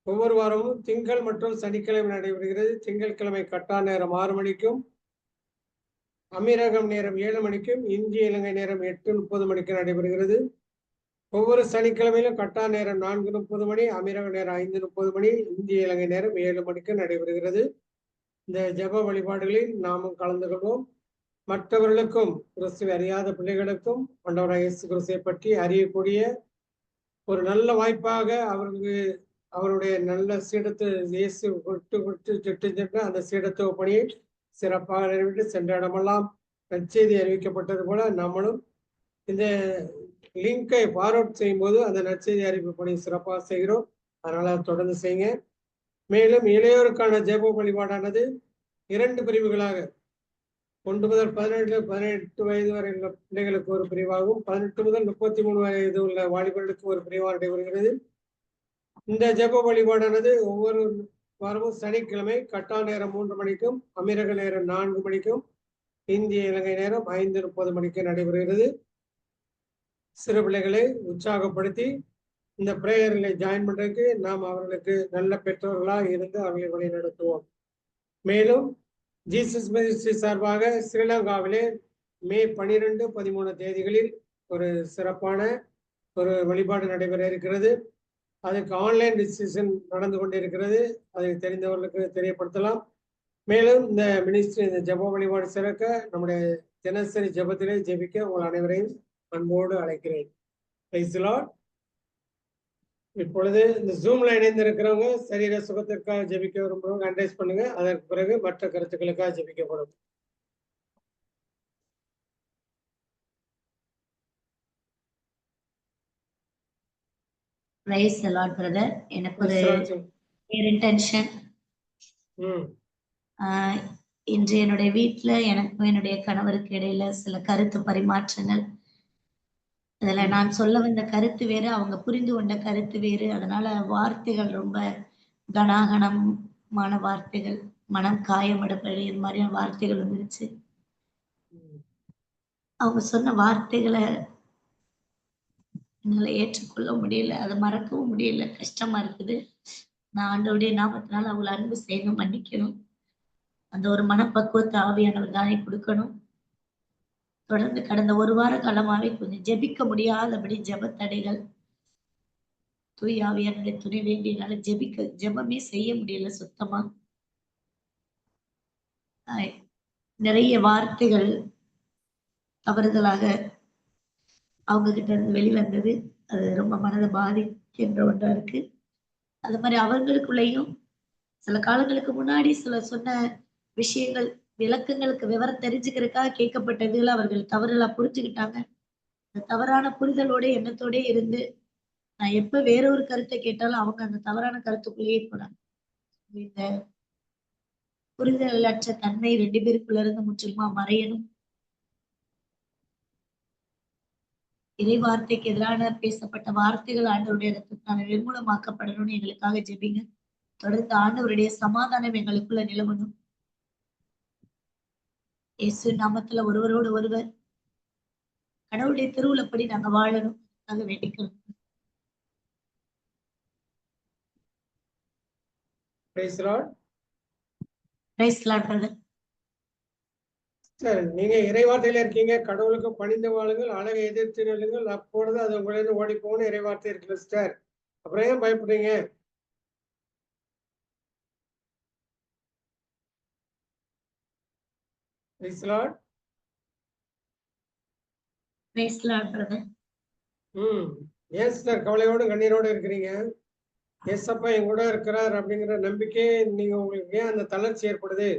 ஒவ்வொரு வாரமும் திங்கள் மற்றும் சனிக்கிழமை நடைபெறுகிறது. திங்கட்கிழமை கட்டா நேரம் 6 மணிக்கும், அமீரகம் நேரம் 7 மணிக்கும், இந்திய இலங்கை நேரம் 8:30 மணிக்கு நடைபெறுகிறது. ஒவ்வொரு சனிக்கிழமையிலும் கட்டா நேரம் 4:30 மணி, அமீரக நேரம் 5:30 மணி, இந்திய இலங்கை நேரம் 7 மணிக்கு நடைபெறுகிறது. இந்த ஜெப வழிபாடுகளில் நாமும் கலந்து கொள்வோம். மற்றவர்களுக்கும் கிறிஸ்துவை அறியாத பிள்ளைகளுக்கும் ஆண்டவராகிய இயேசு கிறிஸ்துவை பற்றி அறியக்கூடிய ஒரு நல்ல வாய்ப்பாக அவருக்கு அவருடைய நல்ல சீடத்தை இயேசு விட்டு சென்ற அந்த சீடத்துவ பணியை சிறப்பாக நிறைவேற்றி சென்ற இடமெல்லாம் நற்செய்தி அறிவிக்கப்பட்டது போல நம்மளும் இந்த லிங்கை ஃபார்வர்ட் செய்யும் போது அந்த நற்செய்தி அறிவிப்பு பணி சிறப்பாக செய்கிறோம். அதனால தொடர்ந்து செய்யுங்க. மேலும் இளையோருக்கான ஜெப வழிபாடானது 2 பிரிவுகளாக 1 முதல் 18 வயது வரை உள்ள பிள்ளைகளுக்கு ஒரு பிரிவாகவும் 18 முதல் 33 வயது உள்ள வாலிபர்களுக்கு ஒரு பிரிவாக நடைபெறுகிறது. இந்த ஜெப வழிபாடானது ஒவ்வொரு வாரமும் சனிக்கிழமை கட்டா நேரம் 3 மணிக்கும் அமீரக நேரம் 4 மணிக்கும் இந்திய இலங்கை நேரம் 5:30 மணிக்கு நடைபெறுகிறது. சிறு பிள்ளைகளை உற்சாகப்படுத்தி இந்த பிரேயர்களை ஜாயின் பண்றதுக்கு நாம் அவர்களுக்கு நல்ல பெற்றோர்களாக இருந்து அவர்களை வழி நடத்துவோம். மேலும் ஜீசஸ் மினிஸ்ட்ரி சார்பாக ஸ்ரீலங்காவிலே மே 12, 13 தேதிகளில் ஒரு சிறப்பான ஒரு வழிபாடு நடைபெற இருக்கிறது. அதுக்கு ஆன்லைன் ரிஜிஸ்ட்ரேஷன் நடந்து கொண்டிருக்கிறது. அதை தெரிந்தவர்களுக்கு தெரியப்படுத்தலாம். மேலும் இந்த மினிஸ்ட்ரி இந்த ஜெப வழிபாடு சிறக்க நம்முடைய தினசரி ஜெபத்திலே ஜெபிக்க உங்கள் அனைவரையும் அன்போடு அழைக்கிறேன். Price the Lord. இப்பொழுது இந்த ஜூம்ல இணைந்திருக்கிறவங்க சரீர சுகத்திற்காக ஜெபிக்க விரும்புறவங்க அட்வைஸ் பண்ணுங்க. அதற்கு பிறகு மற்ற கருத்துக்களுக்காக ஜெபிக்கப்படும். Praise the Lord brother. எனக்கு ஒரு இன்டென்ஷன். இன்று என்னுடைய வீட்டுல எனக்கும் என்னுடைய கணவருக்கு இடையில சில கருத்து பரிமாற்றங்கள். அதுல நான் சொல்ல வந்த கருத்து வேறு, அவங்க புரிந்து கொண்ட கருத்து வேறு. அதனால வார்த்தைகள் ரொம்ப கனாகனமான வார்த்தைகள், மனம் காயமடைப்பது, இது மாதிரியான வார்த்தைகள் வந்துருச்சு. அவங்க சொன்ன வார்த்தைகளை என்னால ஏற்றுக்கொள்ள முடியல, அதை மறக்கவும் முடியல. கஷ்டமா இருக்குது. நான் ஆண்டவருடைய நாமத்தினால அவங்களை அன்பு செய்யணும், மன்னிக்கணும். அந்த ஒரு மனப்பக்குவத்தை ஆவியானவர் தானே கொடுக்கணும். தொடர்ந்து கடந்த 1 வார காலமாவே கொஞ்சம் ஜெபிக்க முடியாதபடி ஜெபத்தடைகள், தூய ஆவியானவருடைய துணை வேண்டியனால ஜெபமே செய்ய முடியல சுத்தமா. நிறைய வார்த்தைகள் தவறுதலாக அவங்க கிட்ட இருந்து வெளிவந்தது. அது ரொம்ப மனதை பாதிக்கின்ற ஒன்றா இருக்கு. அது மாதிரி அவங்களுக்குள்ளேயும் சில காலங்களுக்கு முன்னாடி சில சொன்ன விஷயங்கள், விளக்கங்களுக்கு விவரம் தெரிஞ்சுக்கிறதுக்காக கேட்கப்பட்டதுல அவர்கள் தவறுகளா புரிஞ்சுக்கிட்டாங்க. அந்த தவறான புரிதலோட எண்ணத்தோட இருந்து நான் எப்ப வேற ஒரு கருத்தை கேட்டாலும் அவங்க அந்த தவறான கருத்துக்குள்ளேயே போனாங்க. இந்த புரிதல் அற்ற தன்மை 2 பேருக்குள்ள இருந்து முற்றிலுமா மறையணும். இறை வார்த்தைக்கு எதிரான பேசப்பட்ட வார்த்தைகள் ஆண்டவருடைய இடத்துக்கான நிர்மூலமாக்கப்படணும்னு எங்களுக்காக ஜெபிங்க. தொடர்ந்து ஆண்டவருடைய சமாதானம் எங்களுக்குள்ள நிலவணும். இயேசு நாமத்துல ஒருவரோடு ஒருவர் கடவுளுடைய திருவுளப்படி நாங்க வாழணும். நாங்க வேண்டிக்கிறோம். Praise the Lord. Praise the Lord brother. சரி, நீங்க இறைவார்த்தையில இருக்கீங்க. கடவுளுக்கு பணிந்து வாழுங்கள், அழகை எதிர்த்து நில்லுங்கள், அப்பொழுது அது உங்களிருந்து ஓடி போகணும். இறைவார்த்தை இருக்கு சிஸ்டர். அப்புறம் ஏன் பயப்படுறீங்க? Price the Lord. Praise the Lord brother. ஏன் சிஸ்டர் கவலையோடு கண்ணீரோடு இருக்கிறீங்க? ஏசப்பா என் கூட இருக்கிறார் அப்படிங்கிற நம்பிக்கை நீங்க உங்களுக்கு ஏன் அந்த தளர்ச்சி ஏற்படுது?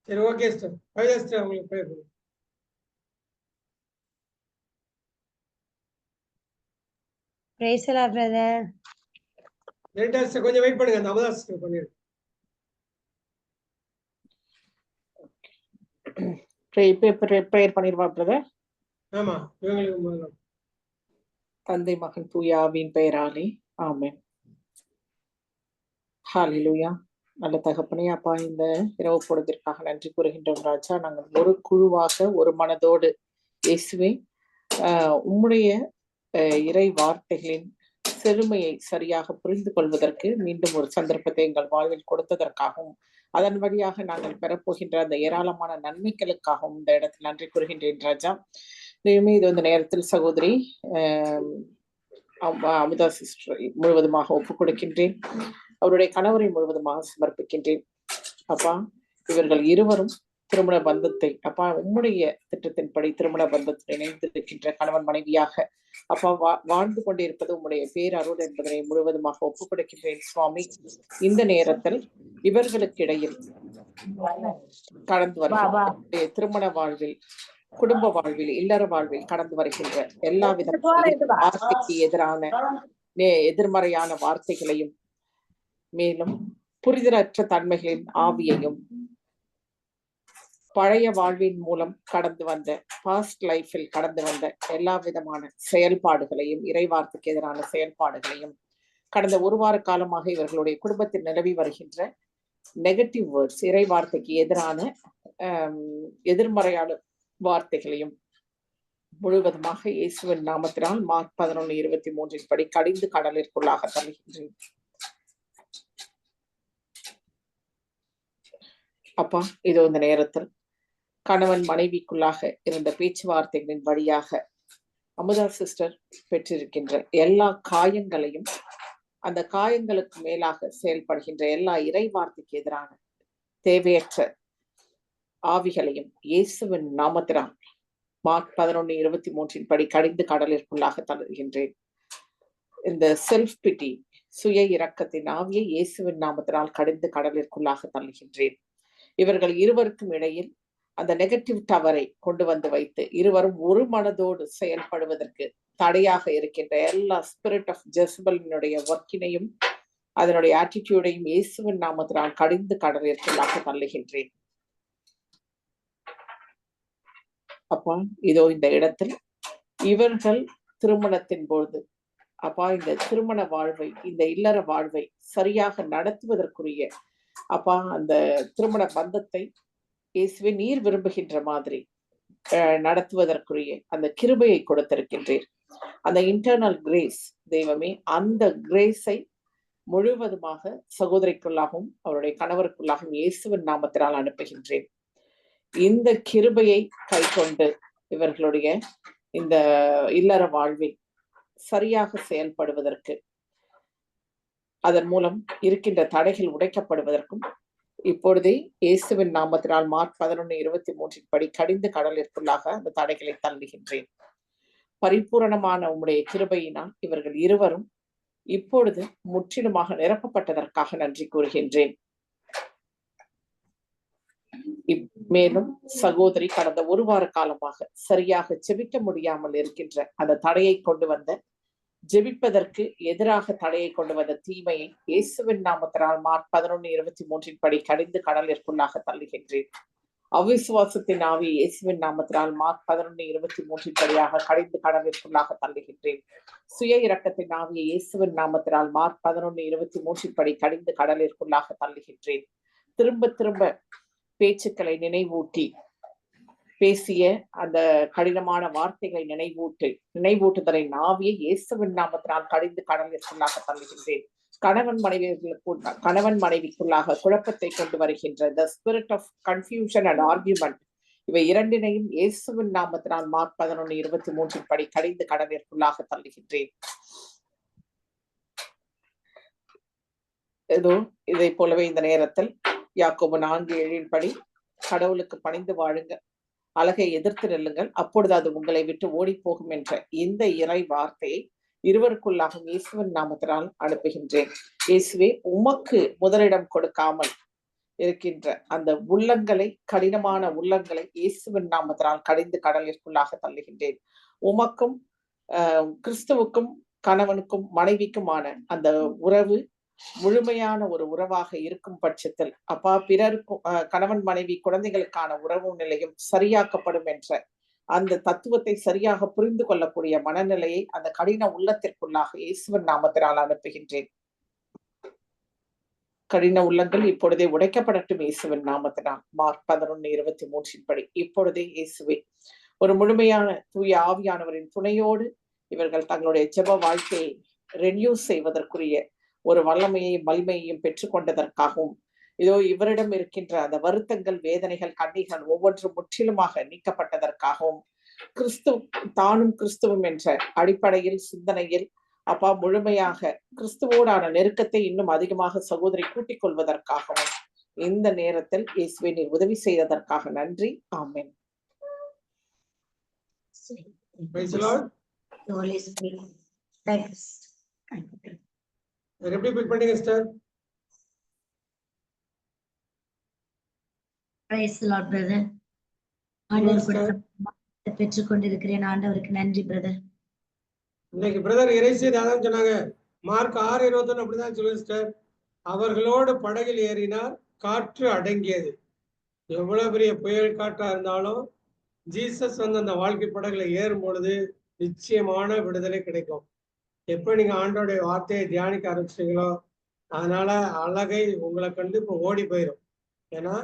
சரி, ஓகே சிஸ்டர். சிஸ்டர் உங்களுக்கு பேர் பிரைஸ் தி லார்ட் பிரதர். கொஞ்சம் வெயிட் பண்ணுங்க. அந்த அமதா சிஸ்டர் பண்ணிடுங்க. ப்ரேயர் பண்ணிடுவா பிரதர். ஆமா, இவங்களுக்கு தந்தை மகன் தூய ஆவியின் பெயராலே ஆமென். ஹல்லேலூயா. நல்ல தகப்பனே, அப்பா, இந்த இரவு பொழுதிற்காக நன்றி கூறுகின்றோம் ராஜா. நாங்கள் ஒரு குழுவாக ஒரு மனதோடு இயேசுவே உம்முடைய இறை வார்த்தைகளின் செழுமையை சரியாக புரிந்து கொள்வதற்கு மீண்டும் ஒரு சந்தர்ப்பத்தை எங்கள் வாழ்வில் கொடுத்ததற்காகவும் அதன் வழியாக நாங்கள் பெறப்போகின்ற அந்த ஏராளமான நன்மைகளுக்காகவும் இந்த இடத்தில் நன்றி கூறுகின்றேன் ராஜா. இது இந்த நேரத்தில் சகோதரி அமுதா சிஸ்டரை முழுவதுமாக ஒப்புக் கொடுக்கின்றேன். அவருடைய கணவரை முழுவதுமாக சமர்ப்பிக்கின்றேன். அப்பா, இவர்கள் இருவரும் திருமண பந்தத்தை அப்பா உம்முடைய திட்டத்தின்படி திருமண பந்தத்தில் இணைந்திருக்கின்ற கணவன் மனைவியாக அப்பா வாழ்ந்து கொண்டிருப்பது உம்முடைய பேரருள் என்பதனை முழுவதுமாக ஒப்புக் கொடுக்கின்றேன் சுவாமி. இந்த நேரத்தில் இவர்களுக்கு இடையில் கடந்து வருகின்ற திருமண வாழ்வில், குடும்ப வாழ்வில், இல்லற வாழ்வில் கடந்து வருகின்ற எல்லா வித வார்த்தைக்கு எதிரான எதிர்மறையான வார்த்தைகளையும், மேலும் புரிதலற்ற தன்மைகளின் ஆவியையும், பழைய வாழ்வின் மூலம் கடந்து வந்த பாஸ்ட் லைஃபில் கடந்து வந்த எல்லா விதமான செயல்பாடுகளையும், இறைவார்த்தைக்கு எதிரான செயல்பாடுகளையும், கடந்த ஒரு வார காலமாக இவர்களுடைய குடும்பத்தில் நிலவி வருகின்ற நெகட்டிவ் வேர்ட்ஸ், இறைவார்த்தைக்கு எதிரான எதிர்மறையான வார்த்தைகளையும் முழுவதுமாக இயேசுவின் நாமத்தினால் மார்க் 11:23 படி கடிந்து கடலிற்குள்ளாக தள்ளுகின்றேன். அப்பா, இதோ இந்த நேரத்தில் கணவன் மனைவிக்குள்ளாக இருந்த பேச்சுவார்த்தைகளின் வழியாக அமுதா சிஸ்டர் பெற்றிருக்கின்ற எல்லா காயங்களையும், அந்த காயங்களுக்கு மேலாக செயல்படுகின்ற எல்லா இறைவார்த்தைக்கு எதிரான தேவையற்ற ஆவிகளையும் இயேசுவின் நாமத்தினால் மார்க் 11:23 படி கடிந்து கடலிற்குள்ளாக தள்ளுகின்றேன். இந்த செல்ஃப் பிட்டி, சுய இரக்கத்தின் ஆவியை இயேசுவின் நாமத்தினால் கடிந்து கடலிற்குள்ளாக தள்ளுகின்றேன். இவர்கள் இருவருக்கும் இடையில் அந்த நெகட்டிவ் டவரை கொண்டு வந்து வைத்து இருவரும் ஒரு மனதோடு செயல்படுவதற்கு தடையாக இருக்கின்ற எல்லா ஸ்பிரிட் ஆஃப் ஜெசபலினுடைய ஒர்க்கினையும் அதனுடைய ஆட்டிடியூடையும் இயேசுவின் நாமத்தினால் கடிந்து கடலிற்குள்ளாக தள்ளுகின்றேன். அப்பா, இதோ இந்த இடத்தில் இவர்கள் திருமணத்தின் பொழுது அப்பா இந்த திருமண வாழ்வை, இந்த இல்லற வாழ்வை சரியாக நடத்துவதற்குரிய அப்பா அந்த திருமண பந்தத்தை இயேசுவே நீர் விரும்புகின்ற மாதிரி நடத்துவதற்குரிய அந்த கிருபையை கொடுத்திருக்கின்றீர். அந்த இன்டர்னல் கிரேஸ் தெய்வமே, அந்த கிரேஸை முழுவதுமாக சகோதரிக்குள்ளாகவும் அவருடைய கணவருக்குள்ளாகவும் இயேசுவின் நாமத்தினால் அனுப்புகின்றேன். இந்த கிருபையை கை கொண்டு இவர்களுடைய இந்த இல்லற வாழ்வில் சரியாக செயல்படுவதற்கு, அதன் மூலம் இருக்கின்ற தடைகள் உடைக்கப்படுவதற்கும் இப்பொழுதே இயேசுவின் நாமத்தினால் மார்க் 11:23 படி கடிந்து கடலிற்குள்ளாக அந்த தடைகளை தள்ளுகின்றேன். பரிபூரணமான உம்முடைய கிருபையினால் இவர்கள் இருவரும் இப்பொழுது முற்றிலுமாக நிரப்பப்பட்டதற்காக நன்றி கூறுகின்றேன். மேலும் சகோதரி கடந்த ஒரு வார காலமாக சரியாக ஜெபிக்க முடியாமல் இருக்கின்ற அந்த தடையை கொண்டு வந்த, ஜெபிப்பதற்கு எதிராக தடையை கொண்டு வந்த தீமையை இயேசுவின் நாமத்தினால் மார்க் 11:23 படி கடிந்து கடலிற்குள்ளாக தள்ளுகின்றேன். அவிசுவாசத்தின் ஆவி இயேசுவின் நாமத்தினால் மார்க் 11:23 படியாக கடிந்து கடலிற்குள்ளாக தள்ளுகின்றேன். சுய இரக்கத்தின் ஆவியை இயேசுவின் நாமத்தினால் மார்க் 11:23 படி கடிந்து கடலிற்குள்ளாக தள்ளுகின்றேன். திரும்ப திரும்ப பேச்சுக்களை நினைவூட்டி பேசிய அந்த கடினமான வார்த்தைகளை நினைவூட்டுதலை ஆவியை இயேசுவின் நாமத்தினால் கடிந்து கடலிற்குள்ளாக தள்ளுகின்றேன். கணவன் மனைவிக்குள்ளாக குழப்பத்தை கொண்டு வருகின்ற the spirit of confusion and argument, இவை இரண்டினையும் இயேசுவின் நாமத்தினால் மார்க் 11:23 படி கடிந்து கடலிற்குள்ளாக தள்ளுகின்றேன். ஏதோ இதை போலவே இந்த நேரத்தில் யாக்கோபு 4:7 படி கடவுளுக்கு பணிந்து வாழுங்க, அழகை எதிர்த்து நெல்லுங்கள், அப்பொழுது அது உங்களை விட்டு ஓடி போகும் என்ற இந்த இறை வார்த்தையை இருவருக்குள்ளாகவும் இயேசுவின் நாமத்தினால் அனுப்புகின்றேன். இயேசுவே, உமக்கு முதலிடம் கொடுக்காமல் இருக்கின்ற அந்த உள்ளங்களை, கடினமான உள்ளங்களை இயேசுவின் நாமத்தினால் கடிந்து கடலிற்குள்ளாக தள்ளுகின்றேன். உமக்கும் கிறிஸ்துவுக்கும் கணவனுக்கும் மனைவிக்குமான அந்த உறவு முழுமையான ஒரு உறவாக இருக்கும் பட்சத்தில் அப்பா பிறருக்கும் கணவன் மனைவி குழந்தைகளுக்கான உறவு நிலையும் சரியாக்கப்படும் என்ற அந்த தத்துவத்தை சரியாக புரிந்து கொள்ளக்கூடிய மனநிலையை அந்த கடின உள்ளத்திற்குள்ளாக இயேசுவின் நாமத்தினால் அனுப்புகின்றேன். கடின உள்ளங்கள் இப்பொழுதே உடைக்கப்படட்டும் இயேசுவின் நாமத்தினால். மார்க் 11:23 படி இப்பொழுதே இயேசுவே, ஒரு முழுமையான தூய ஆவியானவரின் துணையோடு இவர்கள் தங்களுடைய ஜெப வாழ்க்கையை ரெனியூ செய்வதற்குரிய ஒரு வல்லமையையும் வலிமையையும் பெற்றுக்கொண்டதற்காகவும், இதோ இவரிடம் இருக்கின்ற அந்த வருத்தங்கள், வேதனைகள், கண்ணீர்கள் ஒவ்வொன்றும் முற்றிலுமாக நீக்கப்பட்டதற்காகவும், தானும் கிறிஸ்துவும் என்ற அடிப்படையில், சிந்தனையில் அப்பா முழுமையாக கிறிஸ்துவோடான நெருக்கத்தை இன்னும் அதிகமாக சகோதரி கூட்டிக் கொள்வதற்காகவும் இந்த நேரத்தில் இயேசுவை நீர் உதவி செய்ததற்காக நன்றி. ஆமென். Praise the Lord. Holy Spirit. Thanks. எப்படி பில் பண்ணீங்க sister? Praise the Lord, brother. ஆண்டவர் கொடுத்த பெற்றுக் கொண்டிருக்கிறேன். ஆண்டவருக்கு நன்றி பிரதர். இன்னைக்கு பிரதர் இறைச்சி அதான் சொன்னாங்க. மார்க் 6:21 அப்படிதான் சொல்லுங்க சிஸ்டர். அவர்களோடு படகில் ஏறினார், காற்று அடங்கியது. எவ்வளவு பெரிய புயல் காற்றா இருந்தாலும் ஜீசஸ் வந்து அந்த வாழ்க்கை படகுல ஏறும் பொழுது நிச்சயமான விடுதலை கிடைக்கும். எப்ப நீங்க ஆண்டோடைய வார்த்தையை தியானிக்க ஆரம்பிச்சீங்களோ அதனால அழகை உங்களை கண்டு இப்போ ஓடி போயிடும். ஏன்னா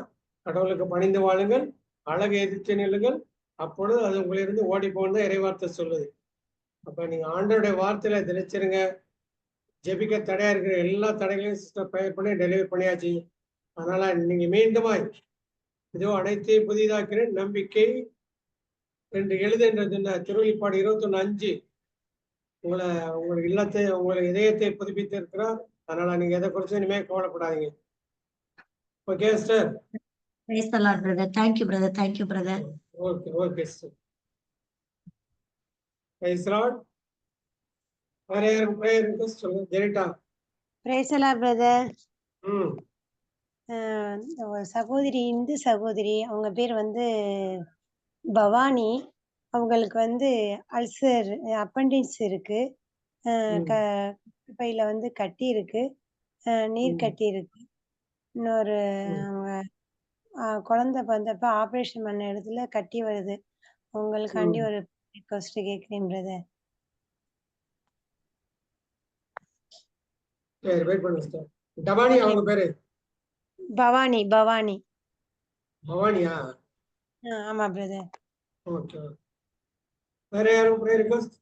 கடவுளுக்கு பணிந்து வாழுங்கள், அழகை எதிர்த்து நில்லுங்கள், அப்பொழுது அது உங்களிருந்து ஓடி போகணும் தான் இறைவார்த்தை சொல்லுது. அப்ப நீங்க ஆண்டோடைய வார்த்தையில திணிச்சிருங்க. ஜெபிக்க தடையா இருக்கிற எல்லா தடைகளையும் சிஸ்டர் பெயர் பண்ணி டெலிவரி பண்ணியாச்சு. அதனால நீங்க மீண்டுமாய் இதோ அனைத்தையும் புதிதாக்கிறேன் நம்பிக்கை என்று எழுது என்று சொன்ன திருவெளிப்பாடு 21:5 உங்களுடைய இல்லத்தை உங்களுடைய இதயத்தை புதுப்பித்து இருக்கிறார். அதனால நீங்க எதை குறிச்சும் இனிமே கவலைப்படாதீங்க. Okay sister. Praise the Lord, brother. Thank you, brother. Thank you, brother. Okay sister. Praise the Lord. வேற யாரும் பிரேயர் ரிக்வெஸ்ட் சொல்லுங்க. ஜெரிட்டா. Praise the Lord, brother. ம். ஒரு சகோதரி, இந்து சகோதரி, அவங்க பேர் வந்து பவானி. அவங்களுக்கு வந்து அல்சர், அப்பெண்டிக்ஸ் இருக்கு. பையில வந்து கட்டி இருக்கு, நீர் கட்டி இருக்கு. இன்னொரு அவங்க குழந்தை வந்தப்ப ஆப்ரேஷன் பண்ண இடத்துல கட்டி வருது. உங்களுக்காண்டி ஒரு ரிக்வெஸ்ட் கேட்கிறேன் பிரதர். சரி வெயிட் பண்ணுங்க சிஸ்டர். டபானி அவங்க பேரு? பவானி. பவானி. பவானியா? ஆமா பிரதர். ஓகே. வேற யாரும் prayer request?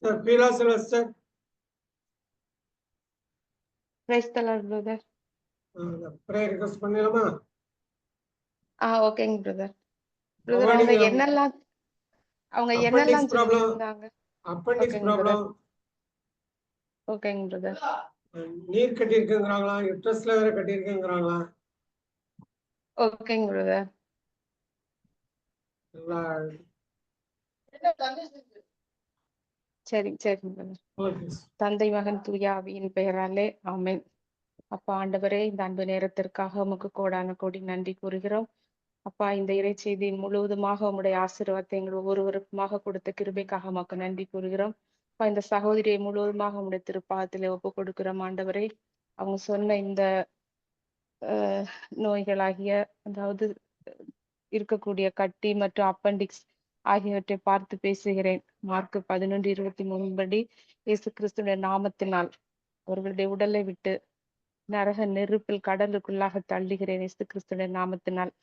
Sir Beela Sylvester. Price the Lord brother. Prayer request பண்ணலாமா? ஓகேங்க பிரதர். பிரதர் அவங்க என்னெல்லாம் சொல்லியிருந்தாங்க? Appendix problem. ஓகேங்க பிரதர். நீர் கட்டி இருக்குங்கறாங்களா, யுட்ரஸ்ல வேற கட்டி இருக்குங்கறாங்களா? ஓகேங்க பிரதர். சரிங்க பிரதர். தந்தை மகன் தூய ஆவியின் பெயராலே ஆமென். அப்பா ஆண்டவரே, இந்த அன்பு நேரத்திற்காக உமக்கு கோடான கோடி நன்றி கூறுகிறோம். அப்பா இந்த இறைச்செய்தி முழுவதுமாக உம்முடைய ஆசீர்வாதத்தை எங்கள் ஒவ்வொருவருக்குமாக கொடுத்த கிருபைக்காக உமக்கு நன்றி கூறுகிறோம். அப்பா இந்த சகோதரியை முழுவதுமாக உம்முடைய திருப்பாதத்திலே ஒப்பு கொடுக்கிறோம் ஆண்டவரே. அவங்க சொன்ன இந்த நோய்களாகிய அதாவது இருக்கக்கூடிய கட்டி மற்றும் அப்பெண்டிக்ஸ் ஆகியவற்றை பார்த்து பேசுகிறேன். மார்க் 11:23 படி இயேசு கிறிஸ்துவின் நாமத்தினால் அவர்களுடைய உடலை விட்டு நரக நெருப்பில் கடலுக்குள்ளாக தள்ளுகிறேன் இயேசு கிறிஸ்துவின் நாமத்தினால்.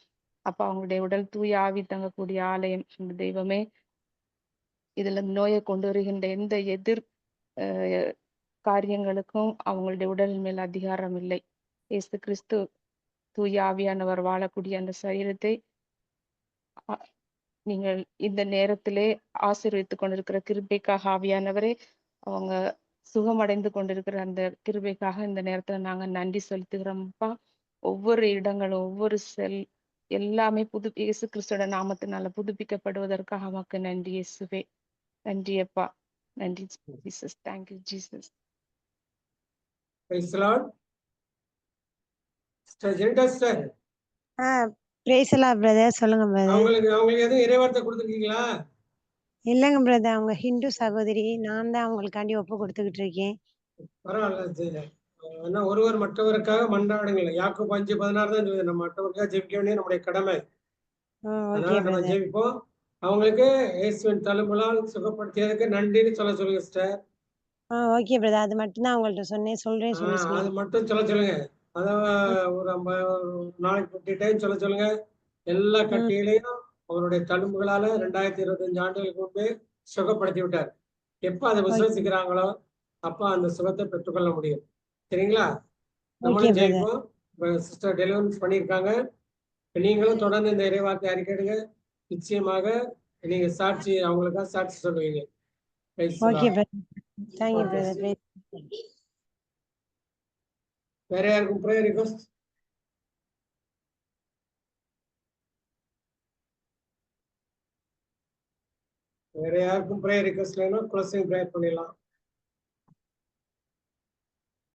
அப்ப அவங்களுடைய உடல் தூய ஆவி தங்கக்கூடிய ஆலயம் தெய்வமே. இதுல நோயை கொண்டு வருகின்ற எந்த எதிர் காரியங்களுக்கும் அவங்களுடைய உடல் மேல் அதிகாரம் இல்லை. இயேசு கிறிஸ்து தூய ஆவியானவர் வாழக்கூடிய அந்த சரீரத்தை நீங்கள் இந்த நேரத்திலே ஆசீர்வதித்துக் கொண்டிருக்கிற கிருபைக்காக ஆவியானவரே, அவங்க சுகமடைந்து கொண்டிருக்கிற அந்த கிருபைக்காக இந்த நேரத்துல நாங்க நன்றி செலுத்துகிறோம்ப்பா. ஒவ்வொரு இடங்களும் ஒவ்வொரு செல் எல்லாமே இயேசு கிறிஸ்துவோட நாமத்தினால புதுப்பிக்கப்படுவதற்காக நமக்கு நன்றி இயேசுவே. நன்றி அப்பா. நன்றி Jesus. Thank you Jesus. Praise the Lord. Sister Jeritta sister. Praise the Lord brother. சொல்லுங்க பிரதர். அவங்களுக்கு எதுவும் இறைவார்த்தை கொடுத்துருக்கீங்களா? இல்லைங்க பிரதர், அவங்க ஹிந்து சகோதரி. நான் தான் அவங்களுக்காண்டி ஒப்பு கொடுத்துக்கிட்டு இருக்கேன். பரவாயில்ல. ஆனா ஒருவர் மற்றவருக்காக மன்றாடுங்கள். யாக்கோபு 5:16 தான் சொல்லுது, நம்ம மற்றவருக்காக ஜெபிக்க வேண்டிய நம்முடைய கடமை. அதனால நம்ம ஜெபிப்போம். அவங்களுக்கு இயேசுவின் தழும்புகளால் சுகப்படுத்தியதுக்கு நன்றின்னு சொல்லுங்க சிஸ்டர். ஓகே பிரதர், அது மட்டும் தான் அவங்கள்ட்ட சொல்றேன். அது மட்டும் சொல்லுங்க. அத ஒரு நாளைக்கு 50 டைம் சொல்லுங்க. எல்லா கட்டிகளையும் அவருடைய தழும்புகளால 2025 ஆண்டுகளுக்கு முன்பே சுகப்படுத்தி விட்டார். எப்ப அதை விசுவசிக்கிறாங்களோ அப்ப அந்த சுகத்தை பெற்றுக்கொள்ள முடியும். சரிங்களா? ஓகே நம்மளும் பிரதர். ஜெயிப்போம். சிஸ்டர் டெலிவரன்ஸ் பண்ணியிருக்காங்க. நீங்களும் தொடர்ந்து இந்த இறைவார்த்தை அறிக்கையிடுங்க. நிச்சயமாக நீங்க சாட்சி அவங்களுக்காக சாட்சி சொல்லுவீங்க. Okay brother. Thank you brother. வேற யாருக்கும் ப்ரேயர் ரிக்வெஸ்ட்? வேற யாருக்கும் ப்ரேயர் ரிக்வெஸ்ட் இல்லைன்னா க்ளோசிங் ப்ரேயர் பண்ணிடலாம்.